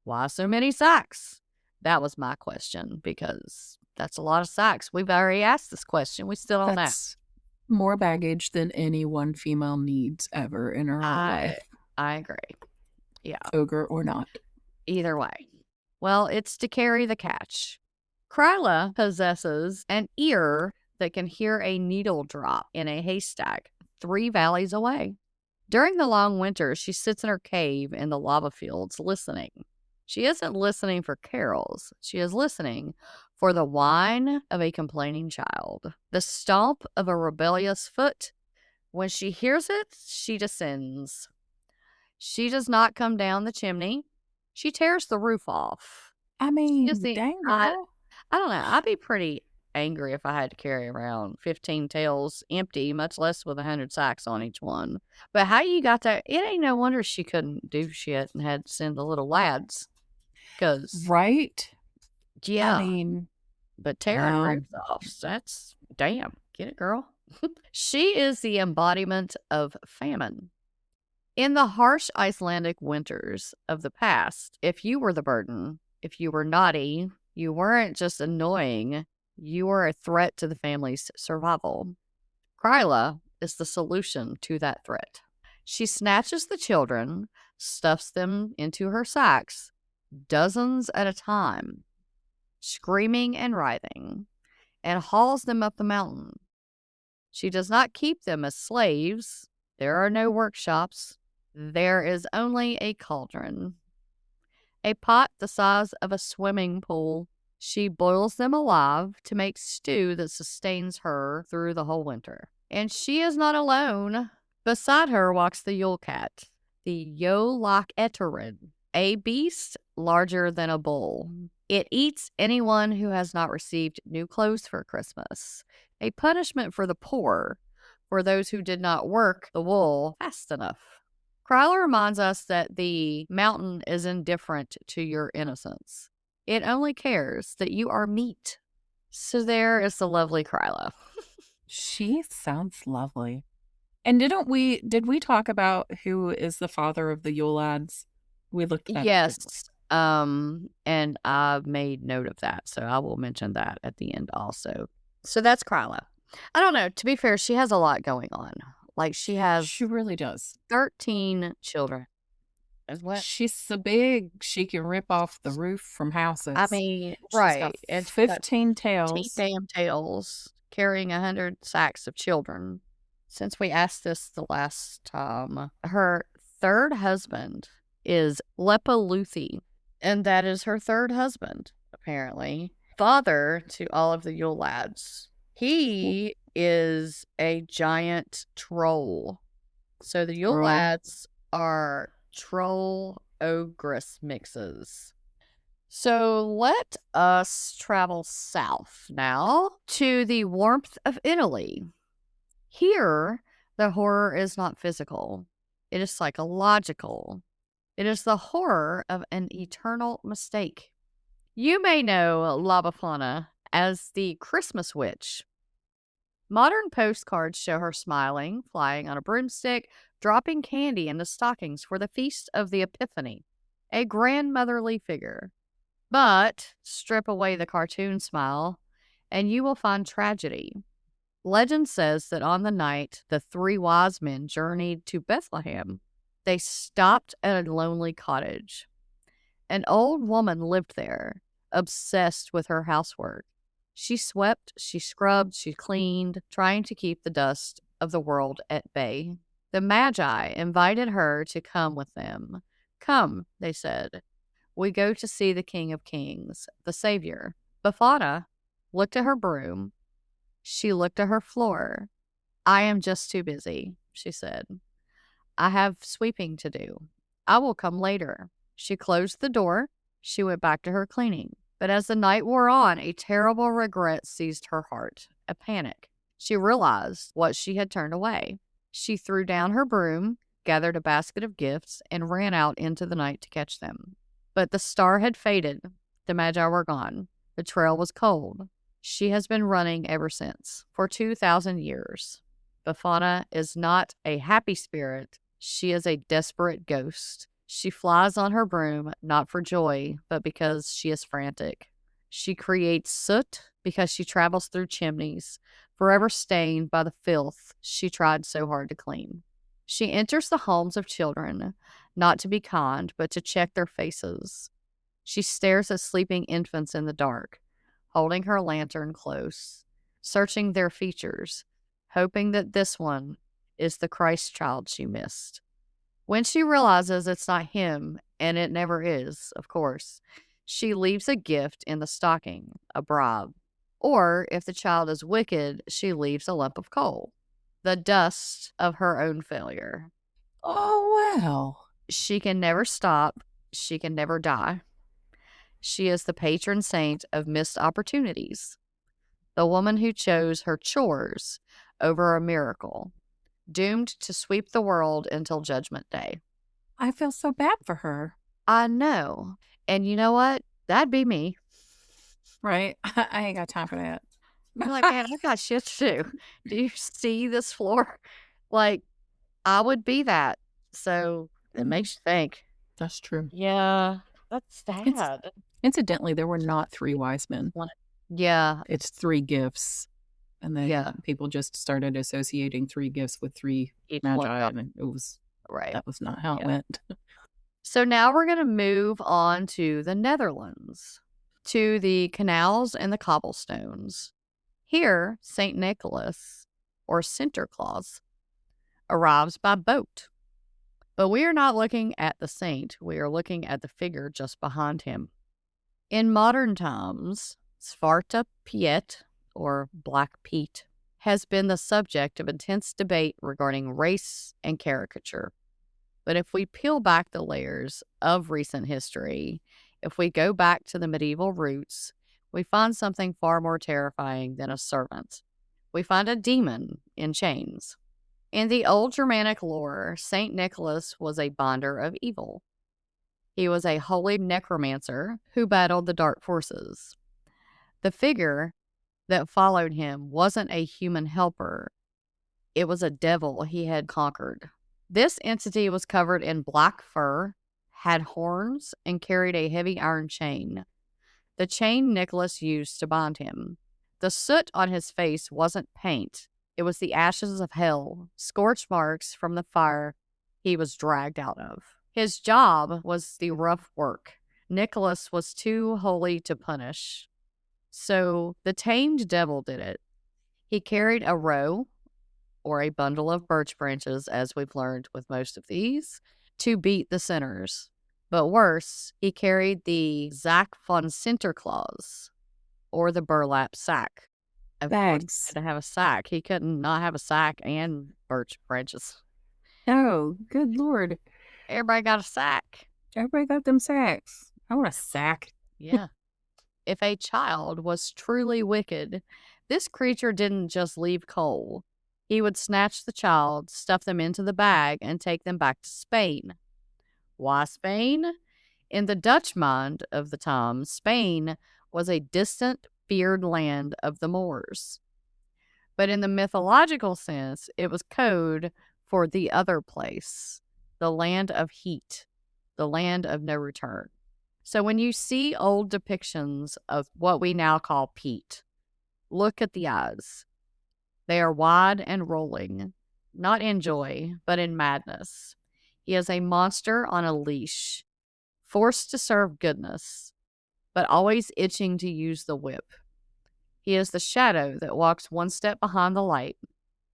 Why so many sacks? That was my question, because that's a lot of sacks. We've already asked this question. We still don't know. More baggage than any one female needs ever in her life. I agree. Yeah. Ogre or not. Either way. Well, it's to carry the catch. Grýla possesses an ear that can hear a needle drop in a haystack 3 valleys away. During the long winter, she sits in her cave in the lava fields listening. She isn't listening for carols. She is listening for the whine of a complaining child, the stomp of a rebellious foot. When she hears it, she descends. She does not come down the chimney. She tears the roof off. I mean, dang girl. I don't know. I'd be pretty angry if I had to carry around 15 tails empty, much less with 100 sacks on each one. But how you got that? It ain't no wonder she couldn't do shit and had to send the little lads. Because, right? yeah. I mean, but tearing roofs off, that's damn. Get it, girl? She is the embodiment of famine. In the harsh Icelandic winters of the past, if you were the burden, if you were naughty, you weren't just annoying, you were a threat to the family's survival. Grýla is the solution to that threat. She snatches the children, stuffs them into her sacks, dozens at a time, screaming and writhing, and hauls them up the mountain. She does not keep them as slaves. There are no workshops. There is only a cauldron, a pot the size of a swimming pool. She boils them alive to make stew that sustains her through the whole winter. And she is not alone. Beside her walks the Yule cat, the outlawed-because, a beast larger than a bull. It eats anyone who has not received new clothes for Christmas, a punishment for the poor, for those who did not work the wool fast enough. Grýla reminds us that the mountain is indifferent to your innocence. It only cares that you are meat. So there is the lovely Grýla. She sounds lovely. And did we talk about who is the father of the Yule lads? We looked at that. Yes. And I made note of that, so I will mention that at the end also. So that's Grýla. I don't know. To be fair, she has a lot going on. Like she really does. 13 children. She's so big she can rip off the roof from houses. I mean, she's got and 15 tails. 15 damn tails, carrying 100 sacks of children. Since we asked this the last time, her third husband is Lussi, and that is her third husband, apparently. Father to all of the Yule lads. He is a giant troll. So the Yule lads are troll ogress mixes. So let us travel south now to the warmth of Italy. Here, the horror is not physical. It is psychological. It is the horror of an eternal mistake. You may know La Befana as the Christmas witch. Modern postcards show her smiling, flying on a broomstick, dropping candy into stockings for the feast of the Epiphany, a grandmotherly figure. But strip away the cartoon smile, and you will find tragedy. Legend says that on the night the 3 wise men journeyed to Bethlehem, they stopped at a lonely cottage. An old woman lived there, obsessed with her housework. She swept, she scrubbed, she cleaned, trying to keep the dust of the world at bay. The Magi invited her to come with them. Come, they said. We go to see the King of Kings, the Savior. Befana looked at her broom. She looked at her floor. I am just too busy, she said. I have sweeping to do. I will come later. She closed the door. She went back to her cleaning. But as the night wore on, a terrible regret seized her heart, a panic. She realized what she had turned away. She threw down her broom, gathered a basket of gifts, and ran out into the night to catch them. But the star had faded. The Magi were gone. The trail was cold. She has been running ever since, for 2,000 years. Befana is not a happy spirit. She is a desperate ghost. She flies on her broom, not for joy, but because she is frantic. She creates soot because she travels through chimneys, forever stained by the filth she tried so hard to clean. She enters the homes of children, not to be kind, but to check their faces. She stares at sleeping infants in the dark, holding her lantern close. searching their features, hoping that this one is the Christ child she missed. When she realizes it's not him, and it never is, of course, she leaves a gift in the stocking, a bribe. Or, if the child is wicked, she leaves a lump of coal, the dust of her own failure. Oh, wow. She can never stop. She can never die. She is the patron saint of missed opportunities, the woman who chose her chores over a miracle, doomed to sweep the world until Judgment Day. I feel so bad for her. I know. And you know what? That'd be me. Right? I ain't got time for that. You're like, man, I got shit to do. Do you see this floor? Like, I would be that. So it makes you think. That's true. Yeah, that's sad. Incidentally, there were not 3 wise men. Yeah. It's 3 gifts. And then Yeah. people just started associating 3 gifts with 3 Each magi. one. And it was, Right. that was not how it Yeah. went. So now we're going to move on to the Netherlands, to the canals and the cobblestones. Here, St. Nicholas, or Sinterklaas, arrives by boat. But we are not looking at the saint, we are looking at the figure just behind him. In modern times, Zwarte Piet, or Black Pete, has been the subject of intense debate regarding race and caricature. But if we peel back the layers of recent history, if we go back to the medieval roots, we find something far more terrifying than a servant. We find a demon in chains. In the old Germanic lore, St. Nicholas was a binder of evil. He was a holy necromancer who battled the dark forces. The figure that followed him wasn't a human helper. It was a devil he had conquered. This entity was covered in black fur, had horns, and carried a heavy iron chain. The chain Nicholas used to bind him. The soot on his face wasn't paint. It was the ashes of hell, scorch marks from the fire he was dragged out of. His job was the rough work. Nicholas was too holy to punish. So the tamed devil did it. He carried a row, or a bundle of birch branches, as we've learned with most of these, to beat the sinners. But worse, he carried the Zack von Sinterklaas, or the burlap sack. Of Bags. course, he had to have a sack. He couldn't not have a sack and birch branches. Oh, good Lord. Everybody got a sack. Everybody got them sacks. I want a sack. Yeah. If a child was truly wicked, this creature didn't just leave coal. He would snatch the child, stuff them into the bag, and take them back to Spain. Why Spain? In the Dutch mind of the time, Spain was a distant, feared land of the Moors. But in the mythological sense, it was code for the other place, the land of heat, the land of no return. So when you see old depictions of what we now call Pete, look at the eyes. They are wide and rolling, not in joy, but in madness. He is a monster on a leash, forced to serve goodness, but always itching to use the whip. He is the shadow that walks one step behind the light,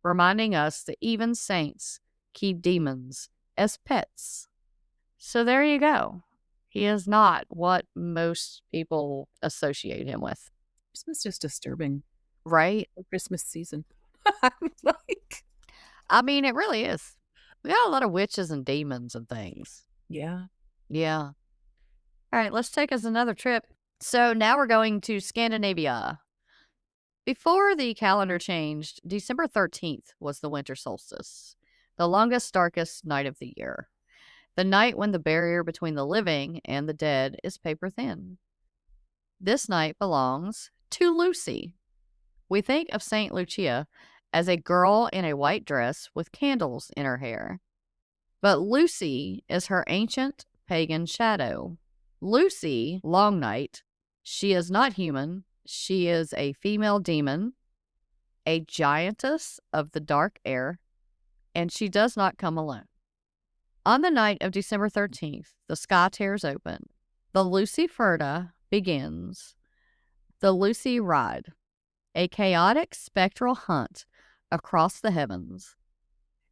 reminding us that even saints keep demons as pets. So there you go. He is not what most people associate him with. Christmas is disturbing. Right? Christmas season. I mean, it really is. We got a lot of witches and demons and things. Yeah. Yeah. All right, let's take us another trip. So now we're going to Scandinavia. Before the calendar changed, December 13th was the winter solstice, the longest, darkest night of the year. The night when the barrier between the living and the dead is paper thin. This night belongs to Lussi. We think of St. Lucia as a girl in a white dress with candles in her hair. But Lussi is her ancient pagan shadow. Lussi, Long Night, she is not human. She is a female demon, a giantess of the dark air, and she does not come alone. On the night of December 13th, the sky tears open. The Lussi Ferda begins. The Lussi Ride. a chaotic spectral hunt across the heavens.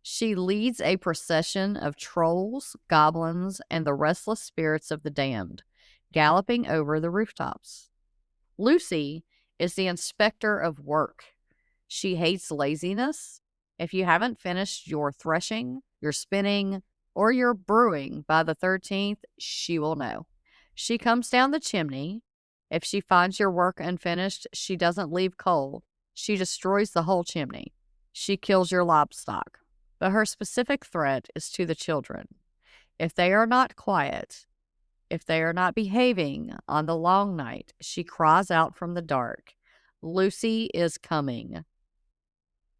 She leads a procession of trolls, goblins, and the restless spirits of the damned, galloping over the rooftops. Lussi is the inspector of work. She hates laziness. If you haven't finished your threshing, your spinning, or your brewing by the 13th, she will know. She comes down the chimney. If she finds your work unfinished, she doesn't leave coal. She destroys the whole chimney. She kills your livestock. But her specific threat is to the children. If they are not quiet, if they are not behaving on the long night, she cries out from the dark, Lussi is coming.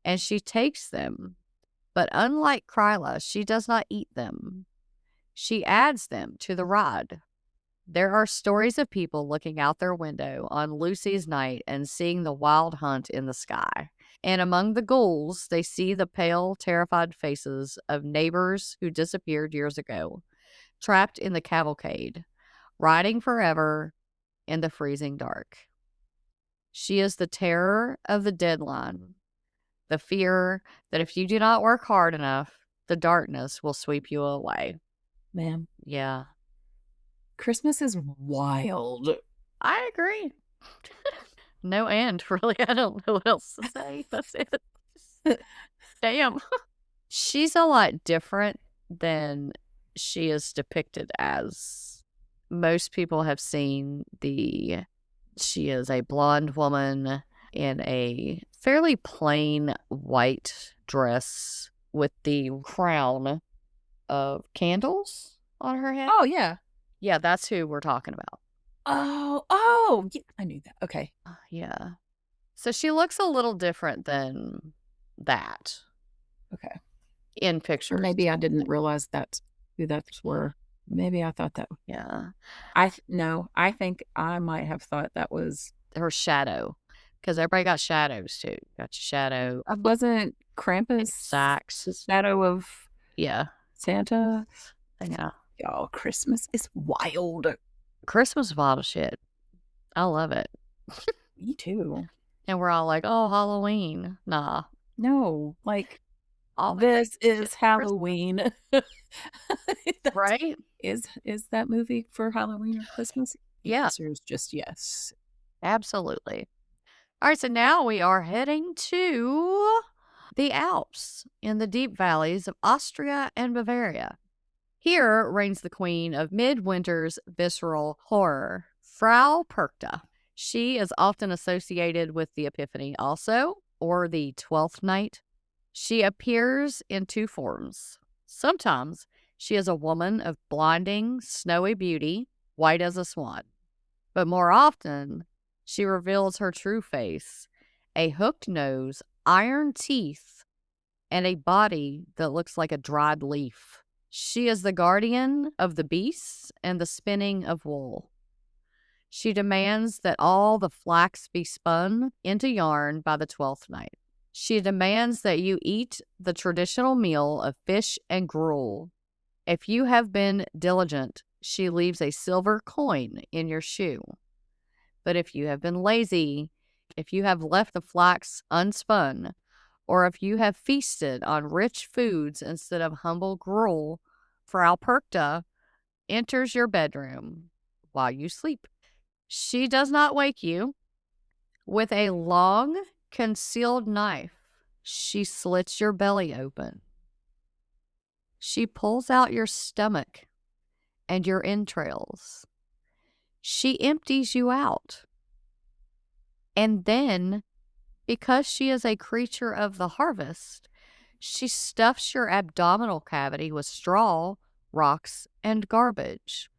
And she takes them. But unlike Grýla, she does not eat them. She adds them to the rod. There are stories of people looking out their window on Lussi's night and seeing the wild hunt in the sky. And among the ghouls, they see the pale, terrified faces of neighbors who disappeared years ago, trapped in the cavalcade, riding forever in the freezing dark. She is the terror of the deadline, the fear that if you do not work hard enough, the darkness will sweep you away. Ma'am, Yeah. Christmas is wild. I agree. No end, really. I don't know what else to say. That's it. Damn. She's a lot different than she is depicted as. Most people have seen she is a blonde woman in a fairly plain white dress with the crown of candles on her head. Oh, yeah. Yeah, that's who we're talking about. Oh, yeah, I knew that. Okay. Yeah. So she looks a little different than that. Okay. In pictures. Or maybe I didn't realize that's who that's were. Maybe I thought that. Yeah. No, I think I might have thought that was her shadow. Because everybody got shadows too. Got your shadow. Wasn't Krampus Sacks. the shadow of Santa? Yeah. Y'all, Christmas is wild. Christmas is wild as shit. I love it. Me too. And we're all like, oh, Halloween. Nah. No, like, this is Halloween. Right? Is that movie for Halloween or Christmas? Yeah. The answer is just yes. Absolutely. All right, so now we are heading to the Alps in the deep valleys of Austria and Bavaria. Here reigns the queen of midwinter's visceral horror, Frau Perchta. She is often associated with the Epiphany also, or the 12th night. She appears in two forms. Sometimes she is a woman of blinding, snowy beauty, white as a swan. But more often, she reveals her true face, a hooked nose, iron teeth, and a body that looks like a dried leaf. She is the guardian of the beasts and the spinning of wool. She demands that all the flax be spun into yarn by the 12th night. She demands that you eat the traditional meal of fish and gruel. If you have been diligent, she leaves a silver coin in your shoe. But if you have been lazy, if you have left the flax unspun, or if you have feasted on rich foods instead of humble gruel, Frau Perchta enters your bedroom while you sleep. She does not wake you. With a long, concealed knife, she slits your belly open. She pulls out your stomach and your entrails. She empties you out. And then, because she is a creature of the harvest, she stuffs your abdominal cavity with straw, rocks, and garbage.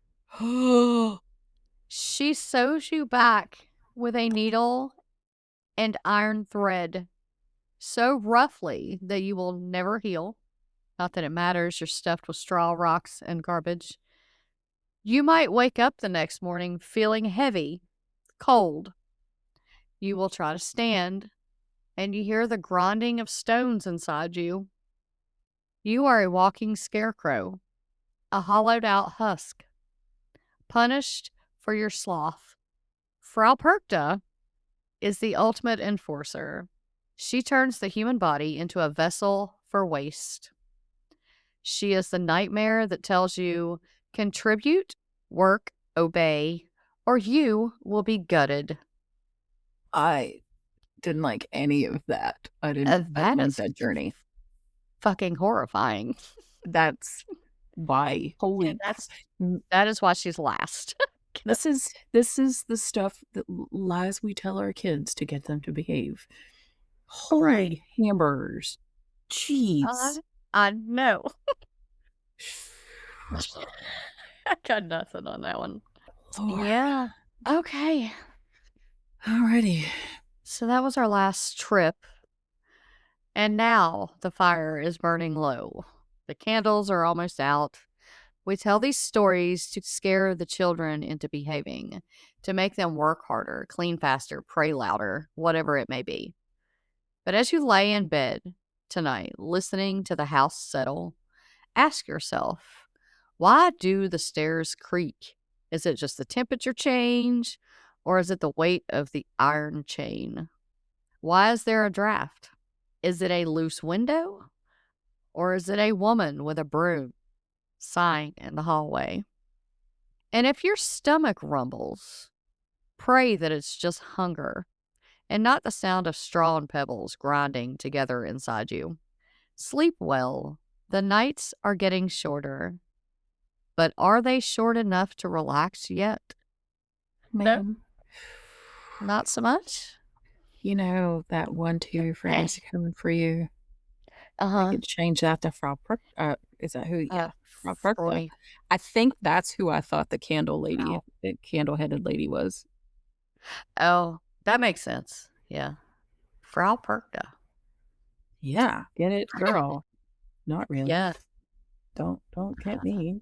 She sews you back with a needle and iron thread so roughly that you will never heal. Not that it matters, you're stuffed with straw, rocks, and garbage. You might wake up the next morning feeling heavy, cold. You will try to stand, and you hear the grinding of stones inside you. You are a walking scarecrow, a hollowed-out husk, punished for your sloth. Frau Perchta is the ultimate enforcer. She turns the human body into a vessel for waste. She is the nightmare that tells you, contribute, work, obey, or you will be gutted. I didn't like any of that. I didn't want that journey. Fucking horrifying. That's why. Holy. That is why she's last. This is the stuff that lies we tell our kids to get them to behave. Holy hamburgers. Jeez. I know. I got nothing on that one. Lord. Yeah. Okay. Alrighty. So that was our last trip. And now the fire is burning low. The candles are almost out. We tell these stories to scare the children into behaving, to make them work harder, clean faster, pray louder, whatever it may be. But as you lay in bed tonight, listening to the house settle, ask yourself, why do the stairs creak? Is it just the temperature change, or is it the weight of the iron chain? Why is there a draft? Is it a loose window, or is it a woman with a broom sighing in the hallway? And if your stomach rumbles, pray that it's just hunger and not the sound of straw and pebbles grinding together inside you. Sleep well. The nights are getting shorter. But are they short enough to relax yet? Ma'am. No. Not so much? You know, that 1-2 phrase coming for you. I could change that to Frau Perchta. Is that who? Yeah, Frau Perchta. I think that's who I thought the candle lady, the candle-headed lady was. Oh, that makes sense. Yeah. Frau Perchta. Yeah. Get it, girl. Not really. Yeah. Don't get me.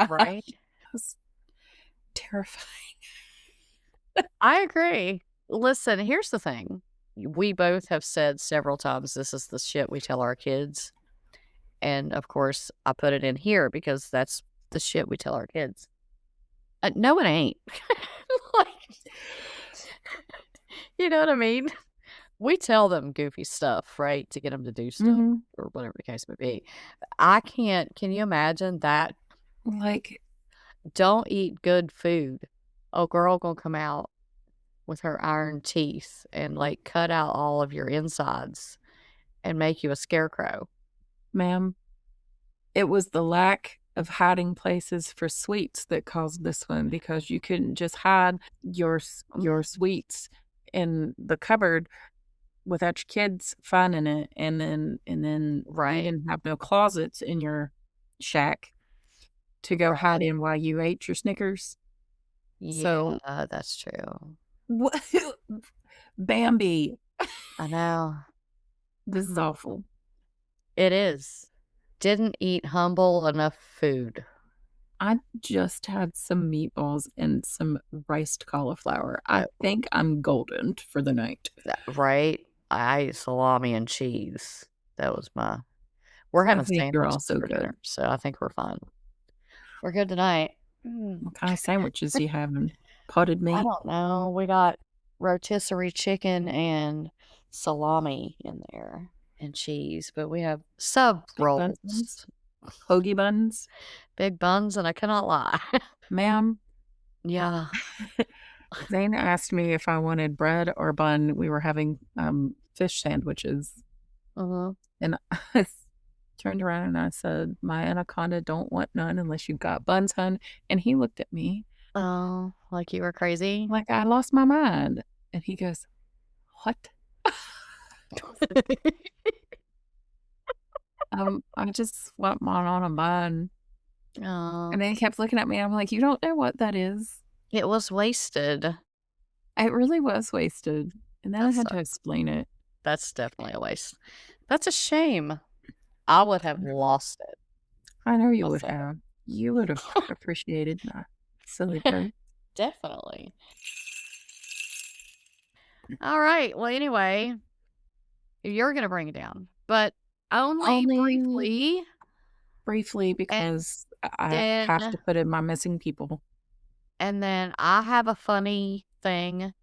Right? That's terrifying. I agree. Listen, here's the thing. We both have said several times this is the shit we tell our kids. And, of course, I put it in here because that's the shit we tell our kids. No, it ain't. Like, you know what I mean? We tell them goofy stuff, right, to get them to do stuff or whatever the case may be. Can you imagine that? Like, don't eat good food. A girl gonna come out with her iron teeth and, like, cut out all of your insides and make you a scarecrow. Ma'am, it was the lack of hiding places for sweets that caused this one, because you couldn't just hide your sweets in the cupboard without your kids finding it, and then right. You didn't have no closets in your shack to go hide in while you ate your Snickers. Yeah, so that's true. What? Bambi. I know. This is awful. It is. Didn't eat humble enough food. I just had some meatballs and some riced cauliflower. I think I'm golden for the night. Right? I ate salami and cheese. That was we're having sandwiches. You're also good. Dinner, so I think we're fine. We're good tonight. What kind of sandwiches you having? Potted meat? I don't know. We got rotisserie chicken and salami in there and cheese, but we have sub rolls. Hoagie buns? Big buns, and I cannot lie. Ma'am? Yeah. Zane asked me if I wanted bread or bun. We were having fish sandwiches. And I turned around and I said, my anaconda don't want none unless you got buns, hun. And he looked at me. Oh, like you were crazy? Like I lost my mind. And he goes, what? I just want mine on a bun. Oh. And then he kept looking at me. I'm like, you don't know what that is. It was wasted. It really was wasted. And then I had to explain it. That's definitely a waste. That's a shame. I would have lost it. I know you would have. You would have appreciated my silly bird. Definitely. All right. Well, anyway, you're going to bring it down, but only briefly. Briefly, because I have to put in my missing people. And then I have a funny thing,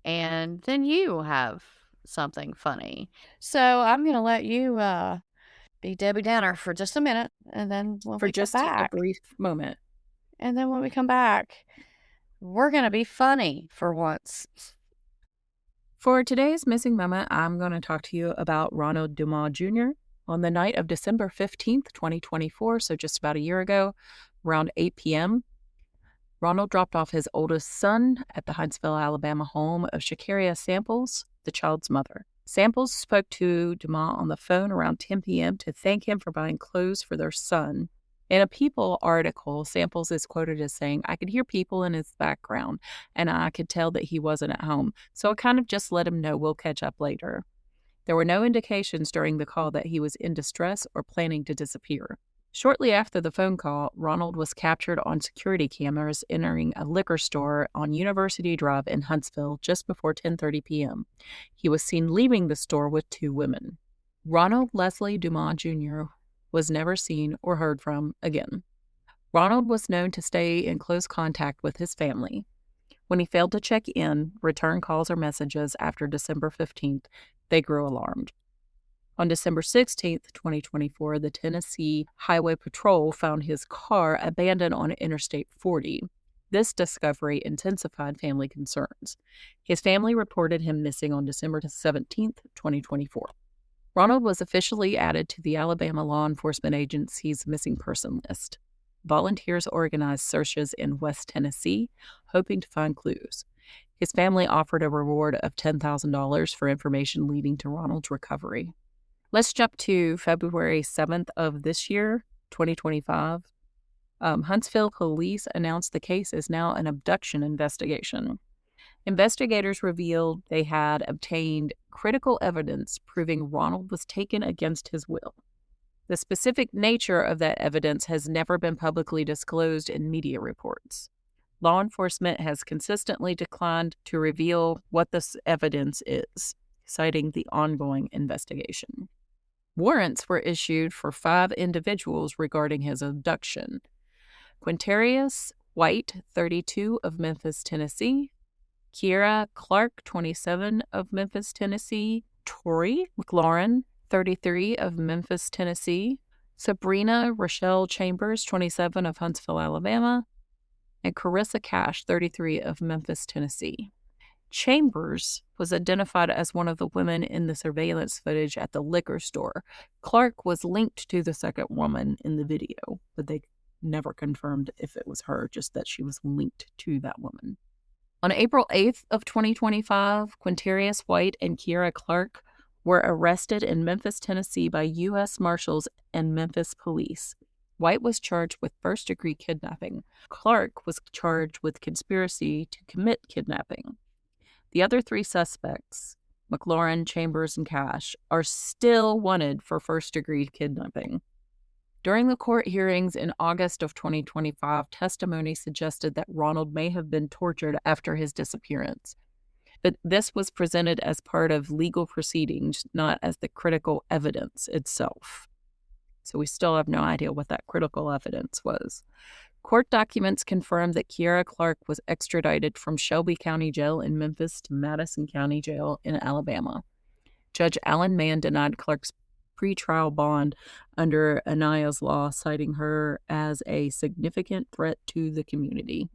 and then you have something funny. So I'm going to let you be Debbie Downer for just a minute, and then when For we come just a back, brief moment. and then when we come back, we're going to be funny for once. For today's missing moment, I'm going to talk to you about Ronald Dumas Jr. On the night of December 15th, 2024, so just about a year ago, around 8 p.m., Ronald dropped off his oldest son at the Huntsville, Alabama home of Shakaria Samples, the child's mother. Samples spoke to Dumas on the phone around 10 p.m. to thank him for buying clothes for their son. In a People article, Samples is quoted as saying, "I could hear people in his background, and I could tell that he wasn't at home, so I kind of just let him know we'll catch up later." There were no indications during the call that he was in distress or planning to disappear. Shortly after the phone call, Ronald was captured on security cameras entering a liquor store on University Drive in Huntsville just before 10:30 p.m. He was seen leaving the store with two women. Ronald Leslie Dumas Jr. was never seen or heard from again. Ronald was known to stay in close contact with his family. When he failed to check in, return calls or messages after December 15th, they grew alarmed. On December 16th, 2024, the Tennessee Highway Patrol found his car abandoned on Interstate 40. This discovery intensified family concerns. His family reported him missing on December 17th, 2024. Ronald was officially added to the Alabama Law Enforcement Agency's missing person list. Volunteers organized searches in West Tennessee, hoping to find clues. His family offered a reward of $10,000 for information leading to Ronald's recovery. Let's jump to February 7th of this year, 2025. Huntsville police announced the case is now an abduction investigation. Investigators revealed they had obtained critical evidence proving Ronald was taken against his will. The specific nature of that evidence has never been publicly disclosed in media reports. Law enforcement has consistently declined to reveal what this evidence is, citing the ongoing investigation. Warrants were issued for 5 individuals regarding his abduction. Quintarius White, 32, of Memphis, Tennessee; Kiera Clark, 27, of Memphis, Tennessee; Tori McLaurin, 33, of Memphis, Tennessee; Sabrina Rochelle Chambers, 27, of Huntsville, Alabama; and Carissa Cash, 33, of Memphis, Tennessee. Chambers was identified as one of the women in the surveillance footage at the liquor store. Clark was linked to the second woman in the video, but they never confirmed if it was her, just that she was linked to that woman. On April 8th of 2025, Quintarius White and Kiera Clark were arrested in Memphis, Tennessee by U.S. Marshals and Memphis police. White was charged with first-degree kidnapping. Clark was charged with conspiracy to commit kidnapping. The other 3 suspects, McLaurin, Chambers, and Cash, are still wanted for first-degree kidnapping. During the court hearings in August of 2025, testimony suggested that Ronald may have been tortured after his disappearance. But this was presented as part of legal proceedings, not as the critical evidence itself. So we still have no idea what that critical evidence was. Court documents confirm that Kiera Clark was extradited from Shelby County Jail in Memphis to Madison County Jail in Alabama. Judge Alan Mann denied Clark's pretrial bond under Ania's law, citing her as a significant threat to the community.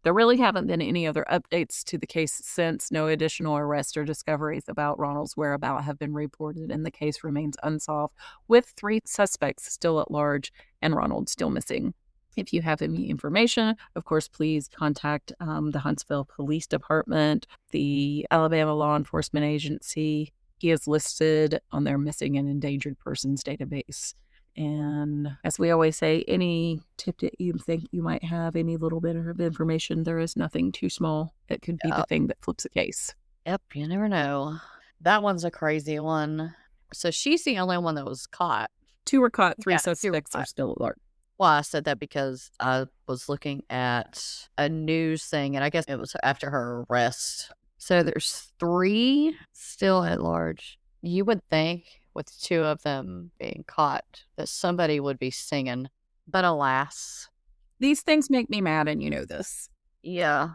There really haven't been any other updates to the case since. No additional arrests or discoveries about Ronald's whereabouts have been reported, and the case remains unsolved, with 3 suspects still at large and Ronald still missing. If you have any information, of course, please contact the Huntsville Police Department, the Alabama Law Enforcement Agency. He is listed on their missing and endangered persons database. And as we always say, any tip that you think you might have, any little bit of information, there is nothing too small. It could be the thing that flips a case. Yep, you never know. That one's a crazy one. So she's the only one that was caught. 2 were caught, 3 suspects are still at large. Well, I said that because I was looking at a news thing, and I guess it was after her arrest. So there's 3 still at large. You would think with 2 of them being caught that somebody would be singing, but alas. These things make me mad, and you know this. Yeah.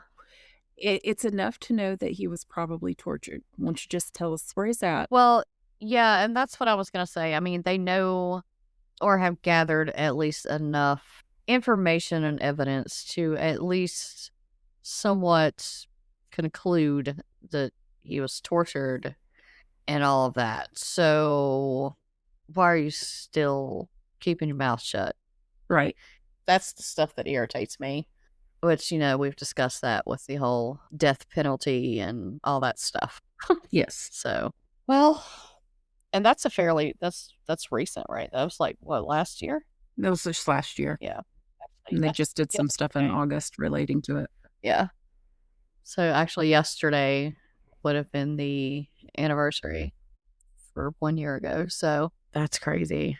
It's enough to know that he was probably tortured. Won't you just tell us where he's at? Well, yeah, and that's what I was going to say. I mean, they know or have gathered at least enough information and evidence to at least somewhat conclude that he was tortured and all of that. So why are you still keeping your mouth shut? Right. That's the stuff that irritates me, which, we've discussed that with the whole death penalty and all that stuff. Yes. So, well, and that's that's recent, right? That was like, what, last year? That was just last year. Yeah. And they just did some stuff in August relating to it. Yeah. So actually yesterday would have been the anniversary for 1 year ago. So that's crazy.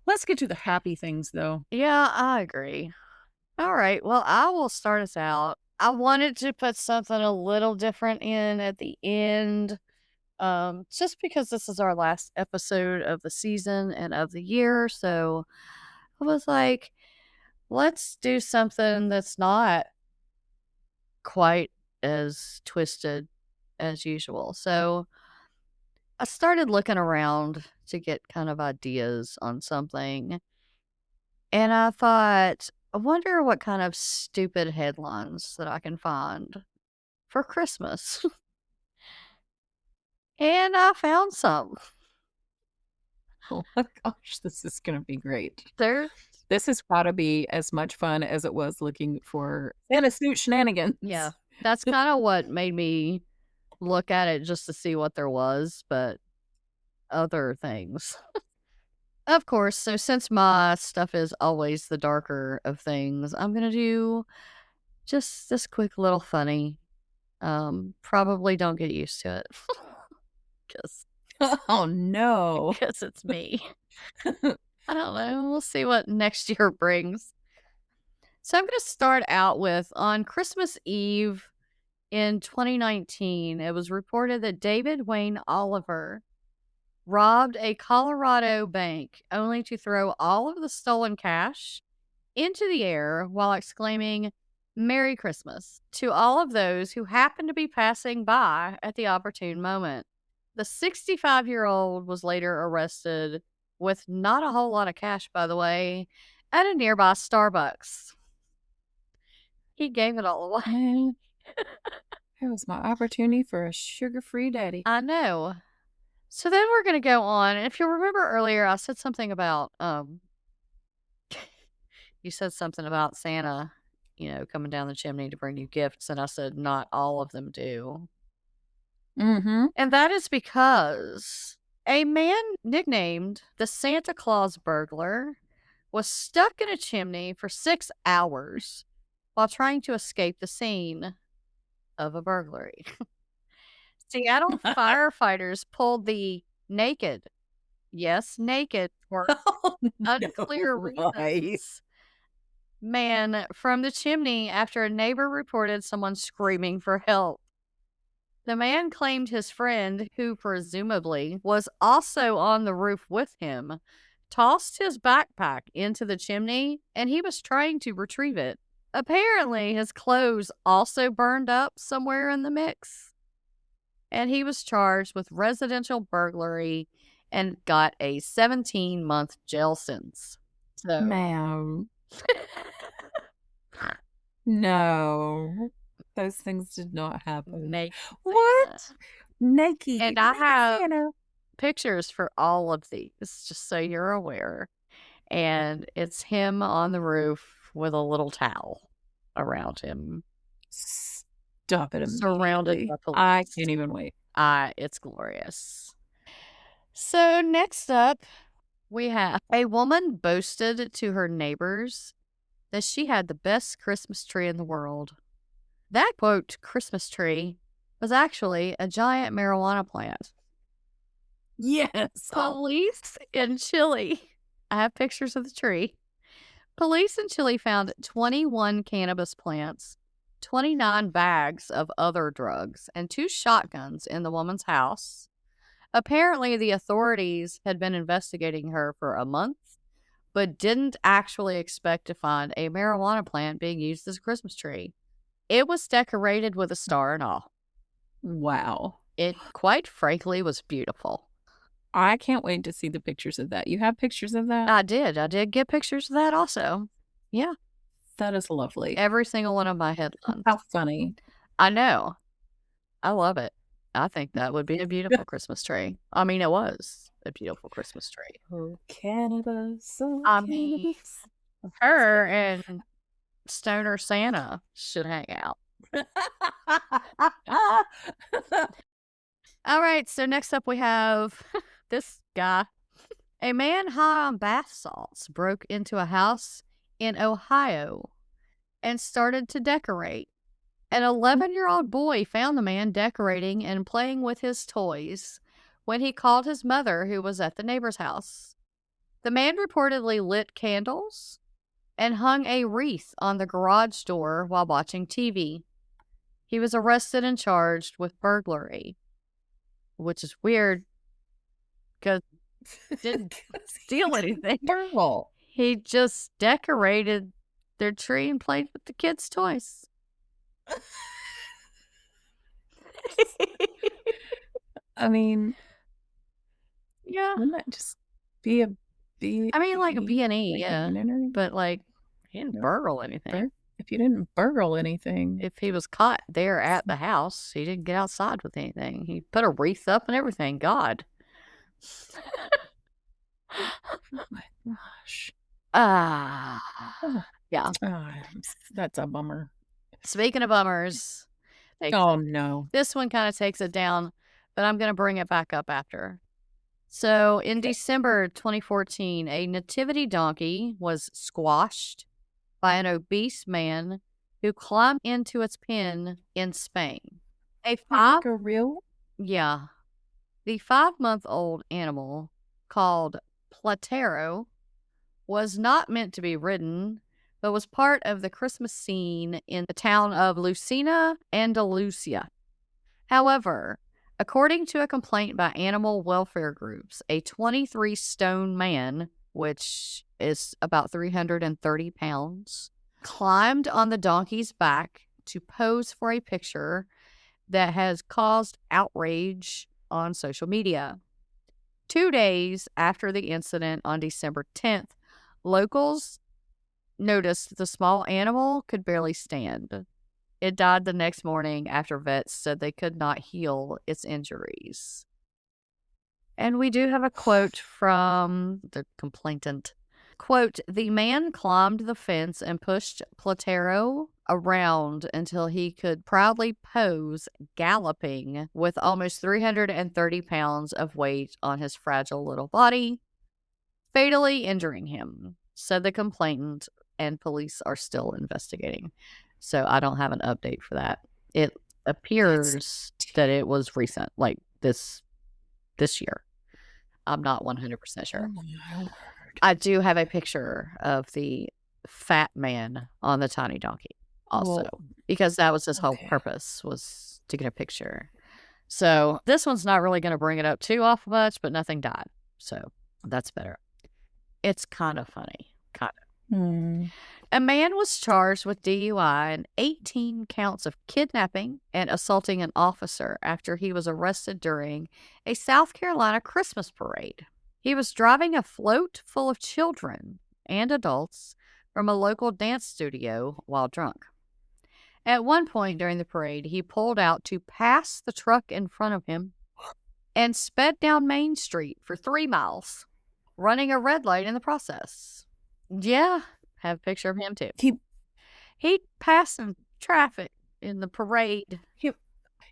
Let's get to the happy things, though. Yeah, I agree. All right. Well, I will start us out. I wanted to put something a little different in at the end, just because this is our last episode of the season and of the year. So I was like, let's do something that's not quite as twisted as usual. So I started looking around to get kind of ideas on something. And I thought, I wonder what kind of stupid headlines that I can find for Christmas. And I found some. Oh my gosh, this is going to be great. There, This has got to be as much fun as it was looking for Santa suit shenanigans. yeah, that's kind of what made me look at it just to see what there was, but other things. Of course, so since my stuff is always the darker of things, I'm going to do just this quick little funny. Probably don't get used to it. Because Oh no. it's me. I don't know. We'll see what next year brings. So I'm going to start out with on Christmas Eve in 2019, it was reported that David Wayne Oliver robbed a Colorado bank only to throw all of the stolen cash into the air while exclaiming, "Merry Christmas," to all of those who happened to be passing by at the opportune moment. The 65-year-old was later arrested with not a whole lot of cash, by the way, at a nearby Starbucks. He gave it all away. Man, that was my opportunity for a sugar-free daddy. I know. So then we're going to go on. And if you'll remember earlier, I said something about, you said something about Santa, coming down the chimney to bring you gifts. And I said, not all of them do. Mm-hmm. And that is because a man nicknamed the Santa Claus burglar was stuck in a chimney for 6 hours while trying to escape the scene of a burglary. Seattle firefighters pulled the naked, yes, naked, for unclear reasons, man from the chimney after a neighbor reported someone screaming for help. The man claimed his friend, who presumably was also on the roof with him, tossed his backpack into the chimney and he was trying to retrieve it. Apparently, his clothes also burned up somewhere in the mix. And he was charged with residential burglary and got a 17-month jail sentence. So, Ma'am. No. Those things did not happen. naked What? Santa. Naked. And I have Santa. pictures for all of these, just so you're aware. And it's him on the roof with a little towel around him. Stop it. Surrounded by police. I can't even wait. It's glorious. So next up, we have a woman boasted to her neighbors that she had the best Christmas tree in the world. That, quote, Christmas tree was actually a giant marijuana plant. Yes. Police in Chile. I have pictures of the tree. Police in Chile found 21 cannabis plants, 29 bags of other drugs, and 2 shotguns in the woman's house. Apparently, the authorities had been investigating her for a month but didn't actually expect to find a marijuana plant being used as a Christmas tree. It was decorated with a star and all. Wow. It, quite frankly, was beautiful. I can't wait to see the pictures of that. You have pictures of that? I did get pictures of that also. Yeah. That is lovely. Every single one of my headlines. How funny. I know. I love it. I think that would be a beautiful Christmas tree. I mean, it was a beautiful Christmas tree. Oh, cannabis. Oh, I mean, her and Stoner Santa should hang out. All right, so next up we have this guy. A man high on bath salts broke into a house in Ohio and started to decorate. An 11-year-old boy found the man decorating and playing with his toys when he called his mother, who was at the neighbor's house. The man reportedly lit candles and hung a wreath on the garage door while watching TV. He was arrested and charged with burglary, which is weird because he didn't steal anything. Burgle. He just decorated their tree and played with the kids' toys. I mean, yeah. Wouldn't that just be a B? I mean, like a B&E, like yeah. But, like, he didn't burgle anything. If you didn't burgle anything. If he was caught there at the house, he didn't get outside with anything. He put a wreath up and everything. God. Oh my gosh. Yeah. That's a bummer. Speaking of bummers. Oh, no. This one kind of takes it down, but I'm going to bring it back up after. So, in December 2014, a nativity donkey was squashed by an obese man who climbed into its pen in Spain. Like a real? Yeah. The 5-month-old animal, called Platero, was not meant to be ridden, but was part of the Christmas scene in the town of Lucina, Andalusia. However, according to a complaint by animal welfare groups, a 23-stone man, which is about 330 pounds, climbed on the donkey's back to pose for a picture that has caused outrage on social media. 2 days after the incident on December 10th, locals noticed the small animal could barely stand. It died the next morning after vets said they could not heal its injuries. And we do have a quote from the complainant. Quote, "The man climbed the fence and pushed Platero around until he could proudly pose galloping with almost 330 pounds of weight on his fragile little body, fatally injuring him," said the complainant, and police are still investigating. So I don't have an update for that. It appears that it was recent, like this year. I'm not 100% sure. Oh, I do have a picture of the fat man on the tiny donkey also, because that was his whole purpose, was to get a picture. So this one's not really going to bring it up too awful much, but nothing died. So that's better. It's kind of funny. Kind of. A man was charged with DUI and 18 counts of kidnapping and assaulting an officer after he was arrested during a South Carolina Christmas parade. He was driving a float full of children and adults from a local dance studio while drunk. At one point during the parade, he pulled out to pass the truck in front of him and sped down Main Street for 3 miles, running a red light in the process. Yeah, have a picture of him too. He passed some traffic in the parade.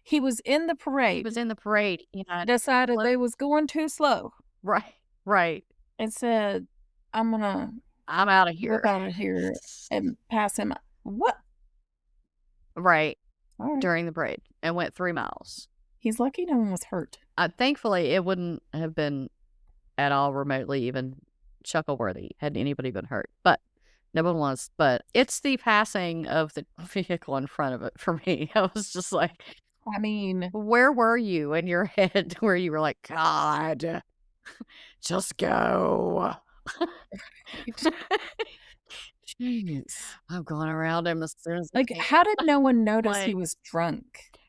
He was in the parade. He was in the parade. He decided they was going too slow. Right. And said, I'm out of here. Whip out of here and pass him. What? Right. During the parade, and went 3 miles. He's lucky no one was hurt. Thankfully, it wouldn't have been at all remotely even chuckle-worthy had anybody been hurt. But no one was. But it's the passing of the vehicle in front of it for me. I was just like, I mean, where were you in your head where you were like, God, just go? Jeez. I'm going around him as soon as I Like, can. how did no one notice he Like, was drunk?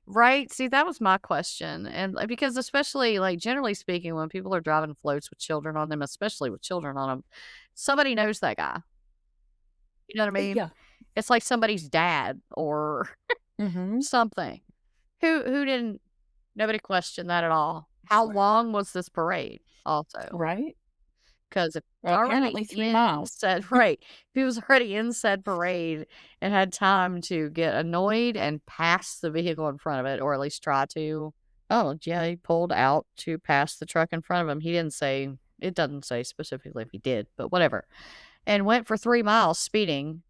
right? See, that was my question. And because especially like generally speaking, when people are driving floats with children on them, especially with children on them, somebody knows that guy. You know what I mean? Yeah. It's like somebody's dad or Mm-hmm. something. Who didn't nobody questioned that at all. How long was this parade also? Right? Because if Well, already apparently 3 in miles. said right, if he was already in said parade and had time to get annoyed and pass the vehicle in front of it, or at least try to. Oh, yeah, he pulled out to pass the truck in front of him. He didn't say, it doesn't say specifically if he did, but whatever. And went for 3 miles speeding,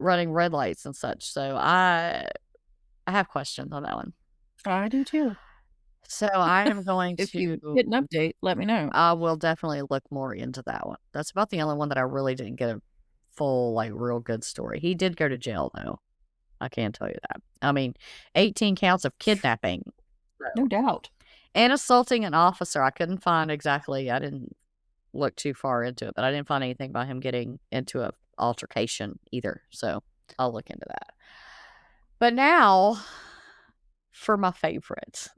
running red lights and such. So I have questions on that one. I do too. So I am going If to you get an update, let me know. I will definitely look more into that one. That's about the only one that I really didn't get a full, like, real good story. He did go to jail, though. I can tell you that. I mean, 18 counts of kidnapping. No doubt. And assaulting an officer. I couldn't find exactly, I didn't look too far into it, but I didn't find anything about him getting into a altercation either. So I'll look into that. But now for my favorite.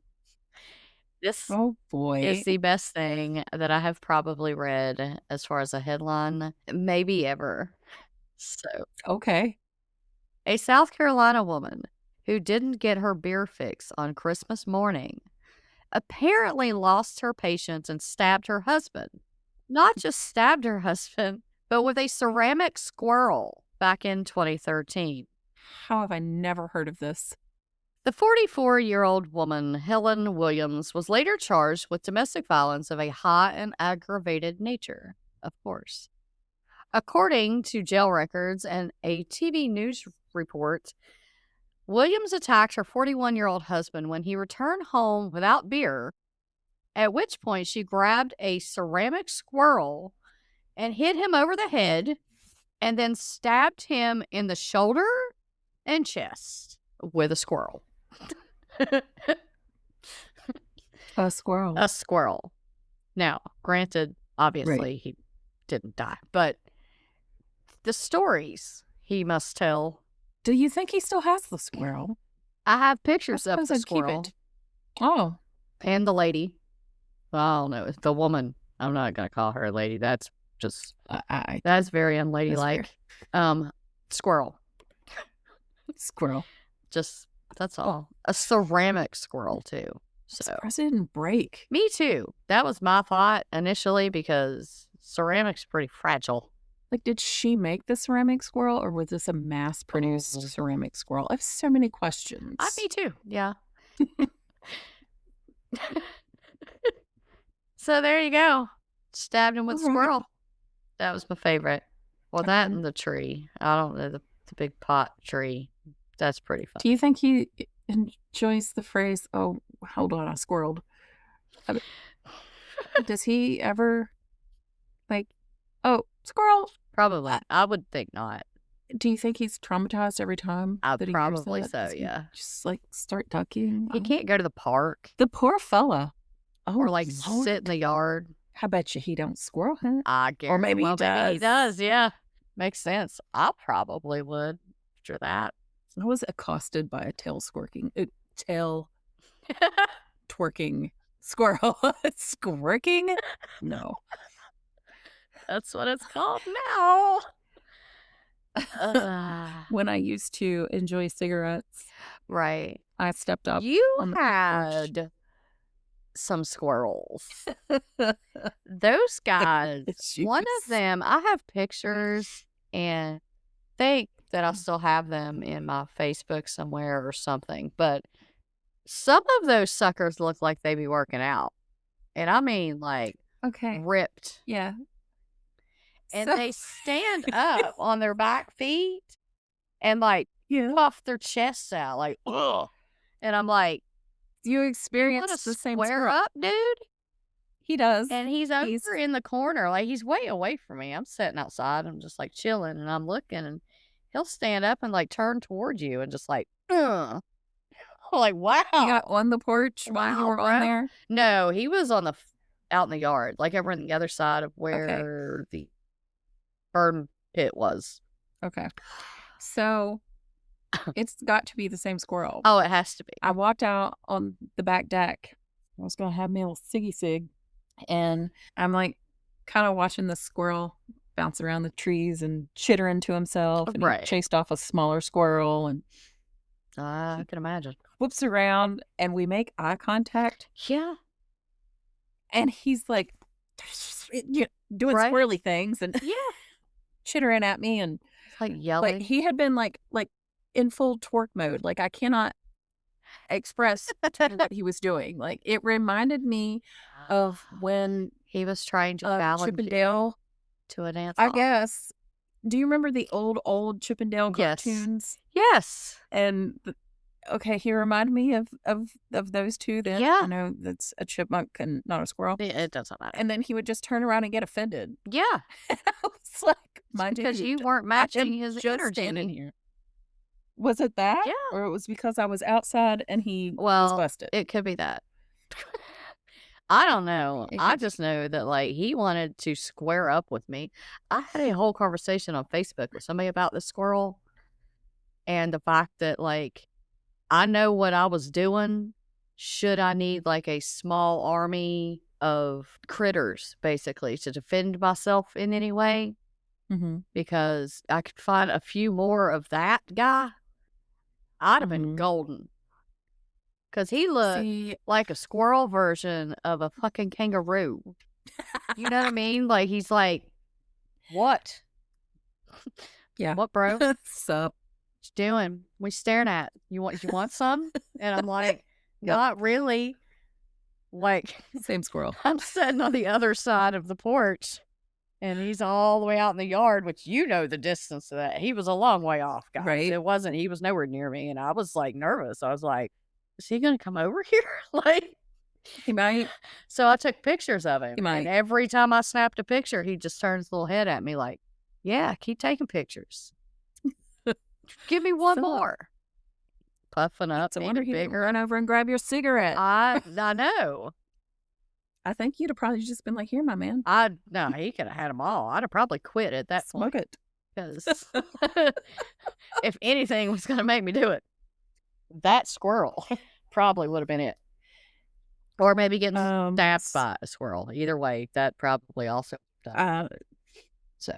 This Oh boy. is the best thing that I have probably read as far as a headline, maybe ever. So, Okay. a South Carolina woman who didn't get her beer fix on Christmas morning apparently lost her patience and stabbed her husband. Not just stabbed her husband, but with a ceramic squirrel back in 2013. How have I never heard of this? The 44-year-old woman, Helen Williams, was later charged with domestic violence of a high and aggravated nature, of course. According to jail records and a TV news report, Williams attacked her 41-year-old husband when he returned home without beer, at which point she grabbed a ceramic squirrel and hit him over the head and then stabbed him in the shoulder and chest with a squirrel. A squirrel. A squirrel. Now, granted, obviously he didn't die, but the stories he must tell. Do you think he still has the squirrel? I have pictures of suppose the I'd keep squirrel it. Oh. and the lady. Well, I don't know. The woman. I'm not going to call her a lady. That's just, that's very unladylike. Squirrel. Squirrel. Just, that's all. A ceramic squirrel, too. So Surprised it didn't break. Me too. That was my thought initially because ceramic's pretty fragile. Like, did she make the ceramic squirrel or was this a mass-produced ceramic squirrel? I have so many questions. Me too. Yeah. So there you go. Stabbed him with a squirrel. That was my favorite. Well, that and the tree. I don't know, the big pot tree. That's pretty fun. Do you think he enjoys the phrase, oh, hold on, I squirreled? Does he ever, like, oh, squirrel? Probably. I would think not. Do you think he's traumatized every time? I that he probably hears so, that? Does he yeah. just, like, start ducking? He can't go to the park. The poor fella. Oh, or, like, Lord. sit in the yard. I bet you he don't squirrel hunt. I guess. Or maybe he does. Maybe he does, yeah. Makes sense. I probably would after that. I was accosted by a tail twerking squirrel. Squirking? No. That's what it's called now. When I used to enjoy cigarettes, right. I stepped up. You had some squirrels. Those guys, one of them, I have pictures and think that I still have them in my Facebook somewhere or something. But some of those suckers look like they be working out. And I mean, like, ripped. Yeah. And they stand up on their back feet and, like, puff their chests out, like, ugh. And I'm like, you experience the same square up, dude? He does. And he's over in the corner. Like, he's way away from me. I'm sitting outside. I'm just, like, chilling. And I'm looking. And he'll stand up and, like, turn towards you and just, like, ugh. Like, wow. He got on the porch while you were on there? No, he was on the out in the yard, like over on the other side of where the burn pit was. Okay. So it's got to be the same squirrel. Oh, it has to be. I walked out on the back deck. I was going to have me a little siggy sig. And I'm like kind of watching the squirrel bounce around the trees and chittering to himself. And he chased off a smaller squirrel and I can imagine. Whoops around and we make eye contact. Yeah. And he's like doing squirrely things and chittering at me and like yelling. Like he had been like in full twerk mode. Like I cannot express what he was doing. Like it reminded me of when he was trying to balance Chip and Dale to a dance. I guess. Do you remember the old Chip and Dale cartoons? Yes. And he reminded me of those two. Then I know that's a chipmunk and not a squirrel. It doesn't matter. And then he would just turn around and get offended. Yeah. And I was like, my dude, because you weren't matching his energy in here. Was it that? Yeah. Or it was because I was outside and he was busted? It could be that. I don't know. I just know that like he wanted to square up with me. I had a whole conversation on Facebook with somebody about the squirrel and the fact that like I know what I was doing. Should I need like a small army of critters basically to defend myself in any way? Mm-hmm. Because I could find a few more of that guy. I'd have been golden. Because he looked like a squirrel version of a fucking kangaroo. You know what I mean? Like, he's like, what? Yeah. What, bro? Sup? What you doing? We staring at. You want some? And I'm like, not really. Like, same squirrel. I'm sitting on the other side of the porch. And he's all the way out in the yard, which you know the distance of that. He was a long way off, guys. Right. It wasn't, he was nowhere near me. And I was like nervous. I was like, is he going to come over here? Like, he might. So I took pictures of him. He might. And every time I snapped a picture, he just turned his little head at me like, yeah, keep taking pictures. Give me one more. Puffing up. So I wonder he didn't run over and grab your cigarette. I know. I think you'd have probably just been like, here, my man. No, he could have had them all. I'd have probably quit at that point. Smoke it. Because if anything was going to make me do it, that squirrel probably would have been it. Or maybe getting stabbed by a squirrel. Either way, that probably also done. So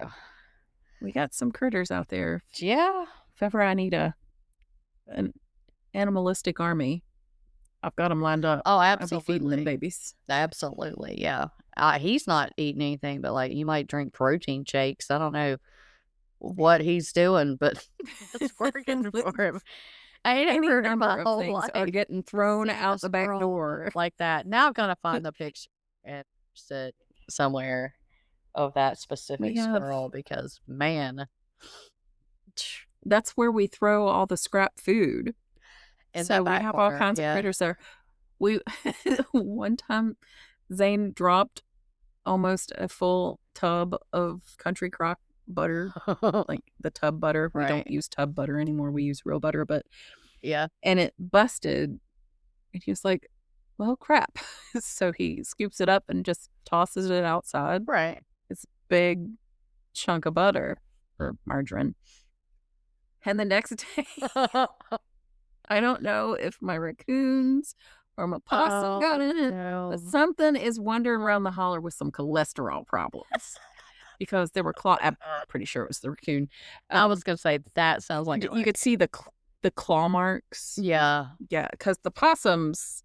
we got some critters out there. Yeah. If ever I need an animalistic army, I've got them lined up. Oh, absolutely. I'll be feeding them babies. Absolutely, yeah. He's not eating anything, but like you might drink protein shakes. I don't know what he's doing, but it's working for him. I ain't ever heard my whole life are getting thrown out the back door like that. Now I'm gonna find the picture and sit somewhere of that specific squirrel because man, that's where we throw all the scrap food. And so we have all kinds of critters there. We one time Zane dropped almost a full tub of country crock butter, like the tub butter. We don't use tub butter anymore. We use real butter, but yeah. And it busted. And he was like, well, crap. So he scoops it up and just tosses it outside. Right. It's a big chunk of butter or margarine. And the next day, I don't know if my raccoons or my possum got in it, but something is wandering around the holler with some cholesterol problems. Because there were I'm pretty sure it was the raccoon. I was going to say, that sounds like you could see the claw marks. Yeah. Yeah, because the possums,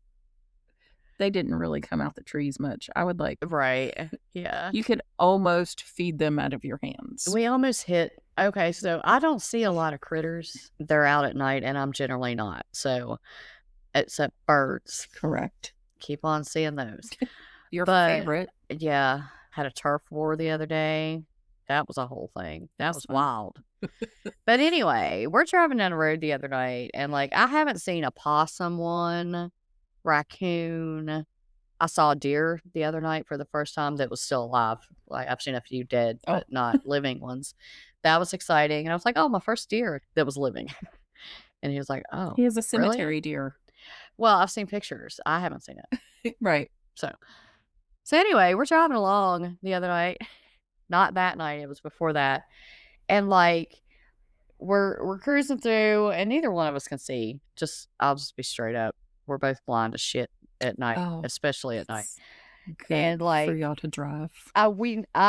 they didn't really come out the trees much. I would like... Right. Yeah. You could almost feed them out of your hands. We almost hit... Okay, so I don't see a lot of critters. They're out at night, and I'm generally not. So, except birds. Correct. Keep on seeing those. Your favorite. Yeah. Had a turf war the other day. That was a whole thing. That was wild. But anyway, we're driving down the road the other night, and like I haven't seen a possum one, raccoon. I saw a deer the other night for the first time that was still alive. Like I've seen a few dead, but not living ones. That was exciting. And I was like, oh, my first deer that was living. And he was like, oh. He is a cemetery deer. Well, I've seen pictures. I haven't seen it. Right. So So anyway, we're driving along the other night. Not that night, it was before that. And like we're cruising through and neither one of us can see. I'll just be straight up. We're both blind as shit at night, especially at night. Good and like for y'all to drive. I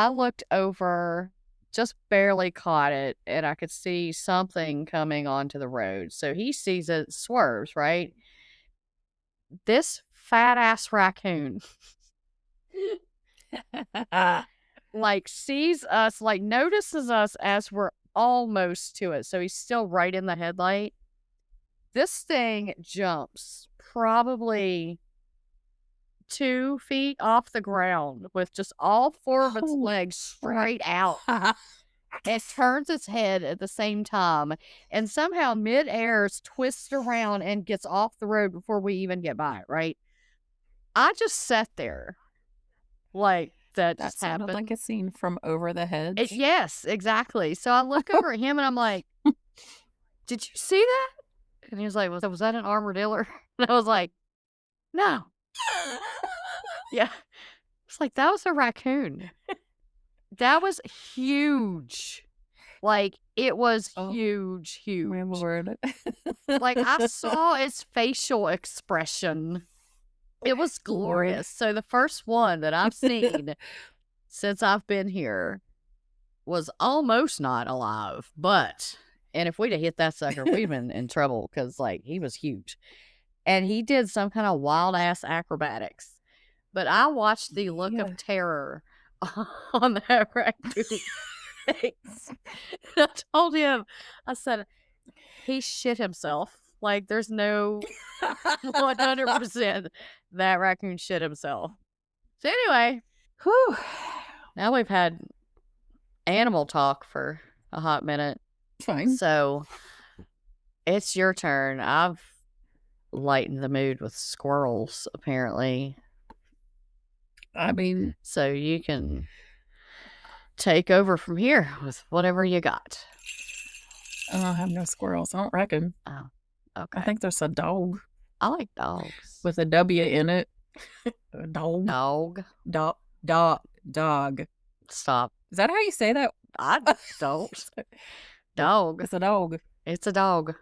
looked over, just barely caught it, and I could see something coming onto the road. So he sees it, swerves, right? This fat ass raccoon like sees us, like notices us as we're almost to it. So he's still right in the headlight. This thing jumps probably 2 feet off the ground with just all 4 of its legs straight out. It turns its head at the same time and somehow mid-air twists around and gets off the road before we even get by it, right? I just sat there like that just sounded happened. Like a scene from Over the Hedge. Yes, exactly. So I look over at him and I'm like, did you see that? And he was like, was that an armadillo? And I was like, no. Yeah. It's like, that was a raccoon. That was huge. Like, it was huge. My Lord. Like, I saw its facial expression. It was glorious. So the first one that I've seen since I've been here was almost not alive. And if we'd have hit that sucker, we'd have been in trouble because, like, he was huge. And he did some kind of wild-ass acrobatics. But I watched the look of terror on that raccoon's face. I told him, I said, he shit himself. Like, there's no 100% that raccoon shit himself. So anyway, now we've had animal talk for a hot minute. Fine. So it's your turn. I've lightened the mood with squirrels, apparently. I mean, so you can take over from here with whatever you got. I don't have no squirrels. I don't reckon. Oh, okay. I think there's a dog. I like dogs. With a W in it. A dog. Dog. Stop. Is that how you say that? I don't. Dog. It's a dog. It's a dog.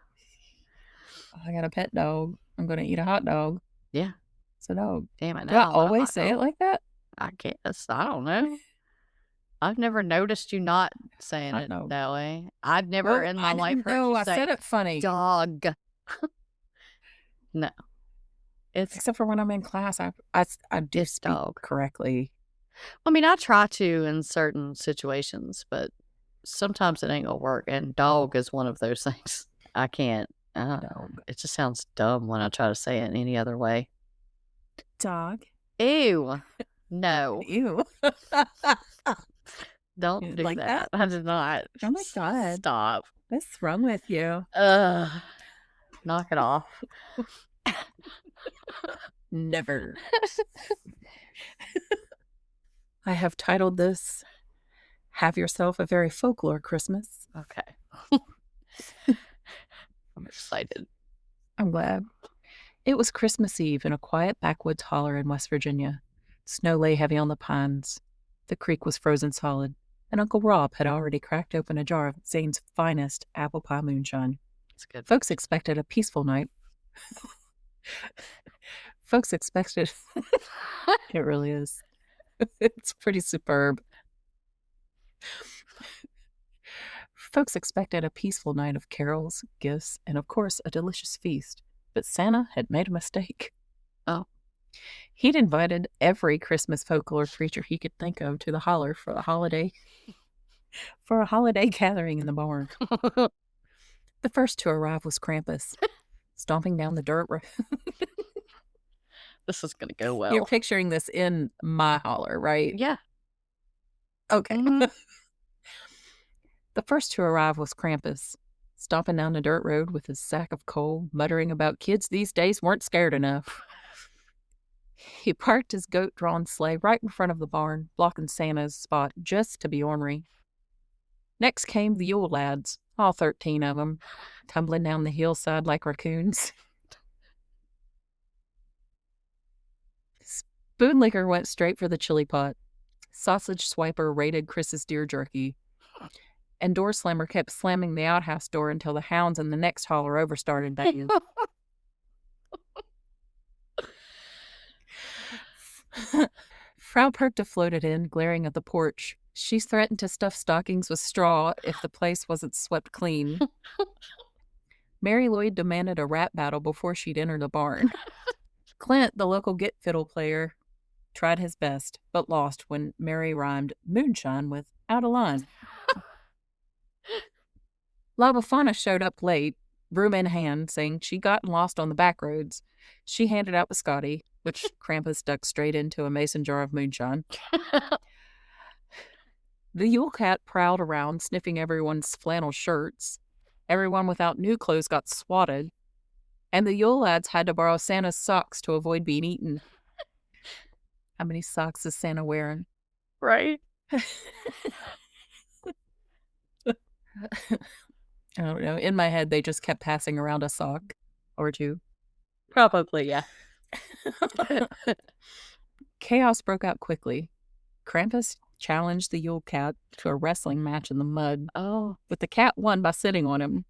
I got a pet dog. I'm going to eat a hot dog. Yeah. It's a dog. Damn it. Do I always say it like that? I guess. I don't know. I've never noticed you not saying it that way. I've never in my life heard you say I said it funny. Dog. No. Except for when I'm in class, I do speak dog correctly. I mean, I try to in certain situations, but sometimes it ain't gonna work. And dog is one of those things. I can't. Dog. It just sounds dumb when I try to say it in any other way. Dog. Ew. No. Ew. Don't do that. I did not. Oh my God. Stop. What's wrong with you? Knock it off. Never. I have titled this, Have Yourself a Very Folklore Christmas. Okay. I'm excited. I'm glad. It was Christmas Eve in a quiet backwoods holler in West Virginia. Snow lay heavy on the pines. The creek was frozen solid, and Uncle Rob had already cracked open a jar of Zane's finest apple pie moonshine. That's good. Folks expected a peaceful night. Folks expected... It really is. It's pretty superb. Folks expected a peaceful night of carols, gifts, and of course a delicious feast. But Santa had made a mistake. Oh. He'd invited every Christmas folklore creature he could think of to the holler for a holiday gathering in the barn. The first to arrive was Krampus, stomping down the dirt road. This is going to go well. You're picturing this in my holler, right? Yeah. Okay. Mm-hmm. The first to arrive was Krampus, stomping down the dirt road with his sack of coal, muttering about kids these days weren't scared enough. He parked his goat-drawn sleigh right in front of the barn, blocking Santa's spot just to be ornery. Next came the Yule lads, all 13 of them, tumbling down the hillside like raccoons. Bootlicker went straight for the chili pot. Sausage Swiper raided Chris's deer jerky. And Door Slammer kept slamming the outhouse door until the hounds in the next holler over started banging. Frau Perchta floated in, glaring at the porch. She threatened to stuff stockings with straw if the place wasn't swept clean. Mary Lloyd demanded a rap battle before she'd enter the barn. Clint, the local git fiddle player, tried his best, but lost when Mary rhymed moonshine with out of line. La Befana showed up late, broom in hand, saying she'd gotten lost on the back roads. She handed out biscotti, which Krampus ducked straight into a mason jar of moonshine. The Yule Cat prowled around, sniffing everyone's flannel shirts. Everyone without new clothes got swatted. And the Yule lads had to borrow Santa's socks to avoid being eaten. How many socks is Santa wearing? Right? I don't know. In my head, they just kept passing around a sock or two. Probably, yeah. Chaos broke out quickly. Krampus challenged the Yule Cat to a wrestling match in the mud. Oh. But the cat won by sitting on him.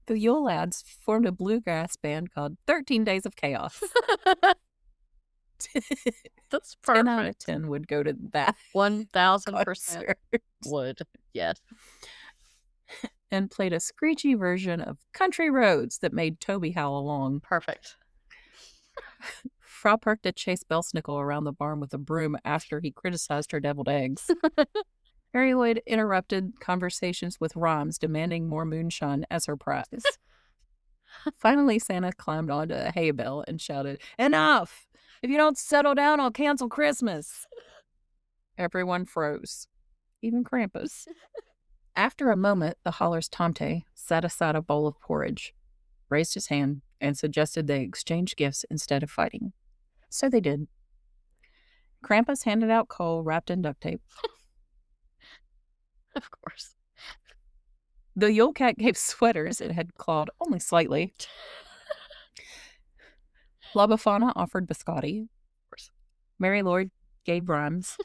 The Yule lads formed a bluegrass band called 13 Days of Chaos. That's perfect. 10 out of 10 would go to that. 1,000% would, yes. And played a screechy version of Country Roads that made Toby howl along. Perfect. Frau Perchta chased Belsnickel around the barn with a broom after he criticized her deviled eggs. Mary Lloyd interrupted conversations with rhymes, demanding more moonshine as her prize. Finally, Santa climbed onto a hay bale and shouted, "Enough! If you don't settle down, I'll cancel Christmas." Everyone froze, even Krampus. After a moment, the holler's Tomte set aside a bowl of porridge, raised his hand, and suggested they exchange gifts instead of fighting. So they did. Krampus handed out coal wrapped in duct tape. Of course. The Yule Cat gave sweaters it had clawed only slightly. La Befana offered biscotti. Of course. Mary Lloyd gave rhymes.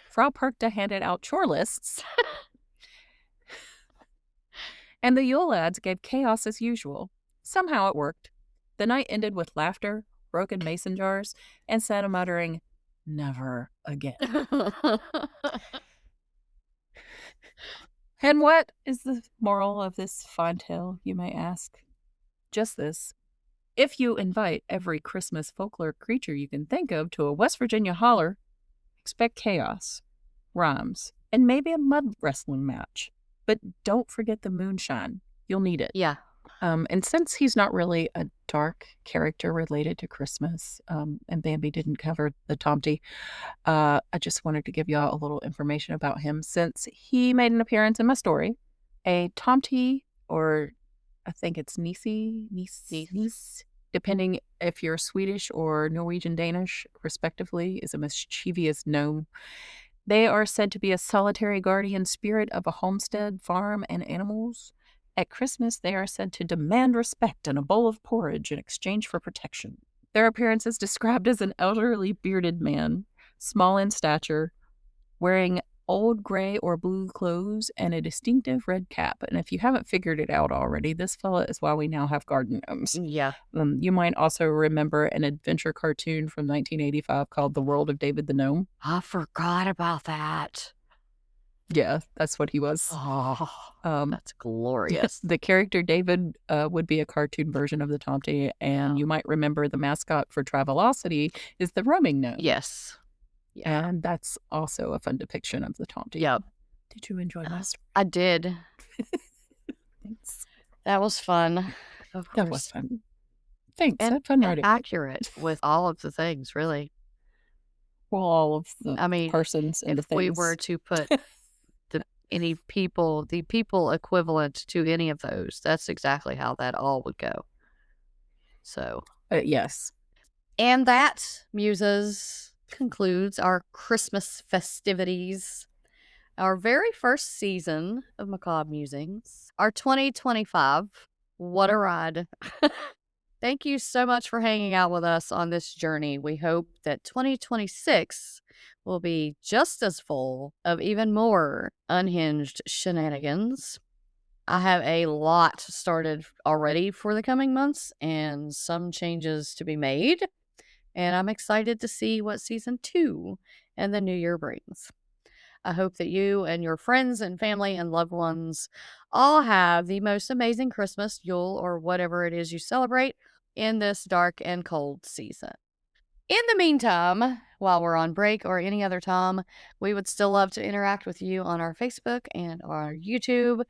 Frau Perchta handed out chore lists. And the Yule lads gave chaos as usual. Somehow it worked. The night ended with laughter, broken mason jars, and Santa muttering, "Never again." And what is the moral of this fine tale, you may ask? Just this. If you invite every Christmas folklore creature you can think of to a West Virginia holler, expect chaos, rhymes, and maybe a mud wrestling match. But don't forget the moonshine. You'll need it. Yeah. And since he's not really a dark character related to Christmas, and Bambi didn't cover the Tomte, I just wanted to give y'all a little information about him since he made an appearance in my story. A Tomte, or I think it's Nice, depending if you're Swedish or Norwegian Danish, respectively, is a mischievous gnome. They are said to be a solitary guardian spirit of a homestead, farm, and animals. At Christmas, they are said to demand respect and a bowl of porridge in exchange for protection. Their appearance is described as an elderly bearded man, small in stature, wearing old gray or blue clothes and a distinctive red cap. And if you haven't figured it out already, this fella is why we now have garden gnomes. Yeah. You might also remember an adventure cartoon from 1985 called The World of David the Gnome. I forgot about that. Yeah, that's what he was. Oh, that's glorious. The character David would be a cartoon version of the Tomte, and you might remember the mascot for Travelocity is the roaming gnome. Yes. Yeah. And that's also a fun depiction of the Tomte. Yep. Did you enjoy my story? I did. Thanks. That was fun. Of course. That was fun. Thanks. And, I had fun and writing. accurate with all of the things, really. Well, all of the persons and the if things. we were to put the people equivalent to any of those, that's exactly how that all would go. So. Yes. And that, Muses, concludes our Christmas festivities. Our very first season of Macabre Musings. Our 2025. What a ride. Thank you so much for hanging out with us on this journey. We hope that 2026 will be just as full of even more unhinged shenanigans. I have a lot started already for the coming months and some changes to be made. And I'm excited to see what season 2 and the new year brings. I hope that you and your friends and family and loved ones all have the most amazing Christmas, Yule, or whatever it is you celebrate in this dark and cold season. In the meantime, while we're on break or any other time, we would still love to interact with you on our Facebook and our YouTube.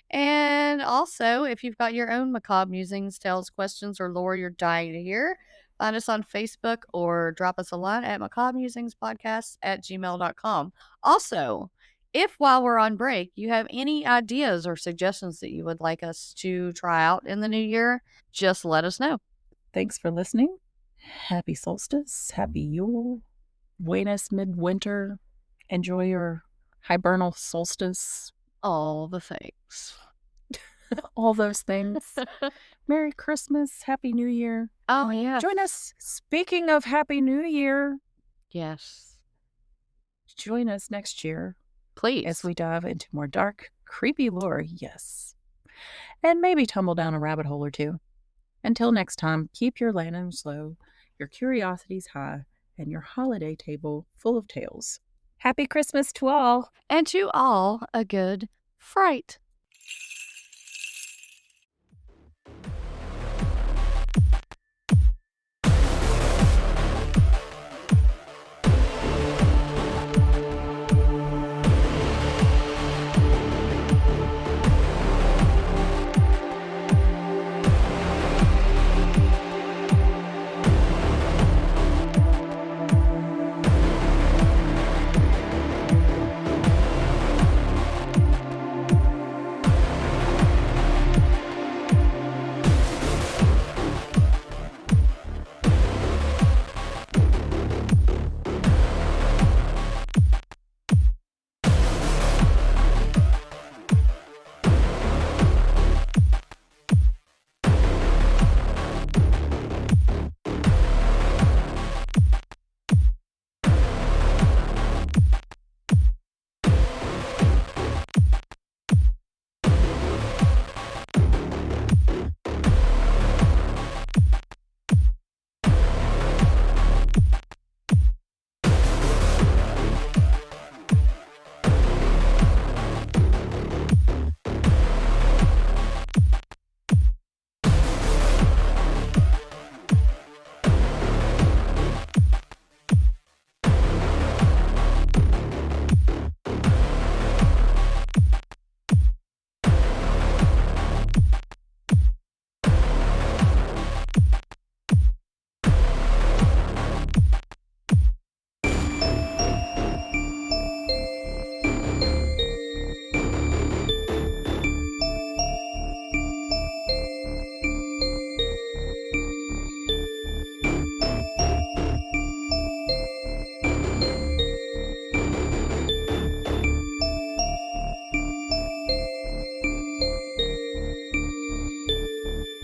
And also, if you've got your own macabre musings, tales, questions, or lore you're dying to hear, find us on Facebook or drop us a line at Macabre.Musings.Podcast at gmail.com. Also, if while we're on break, you have any ideas or suggestions that you would like us to try out in the new year, just let us know. Thanks for listening. Happy solstice, happy Yule, Buenos midwinter. Enjoy your hibernal solstice. All the things. All those things. Merry Christmas, Happy New Year. Oh, yeah. Join us. Speaking of Happy New Year. Yes. Join us next year. Please. As we dive into more dark, creepy lore, yes. And maybe tumble down a rabbit hole or two. Until next time, keep your lanterns low, your curiosities high, and your holiday table full of tales. Happy Christmas to all. And to all, a good fright.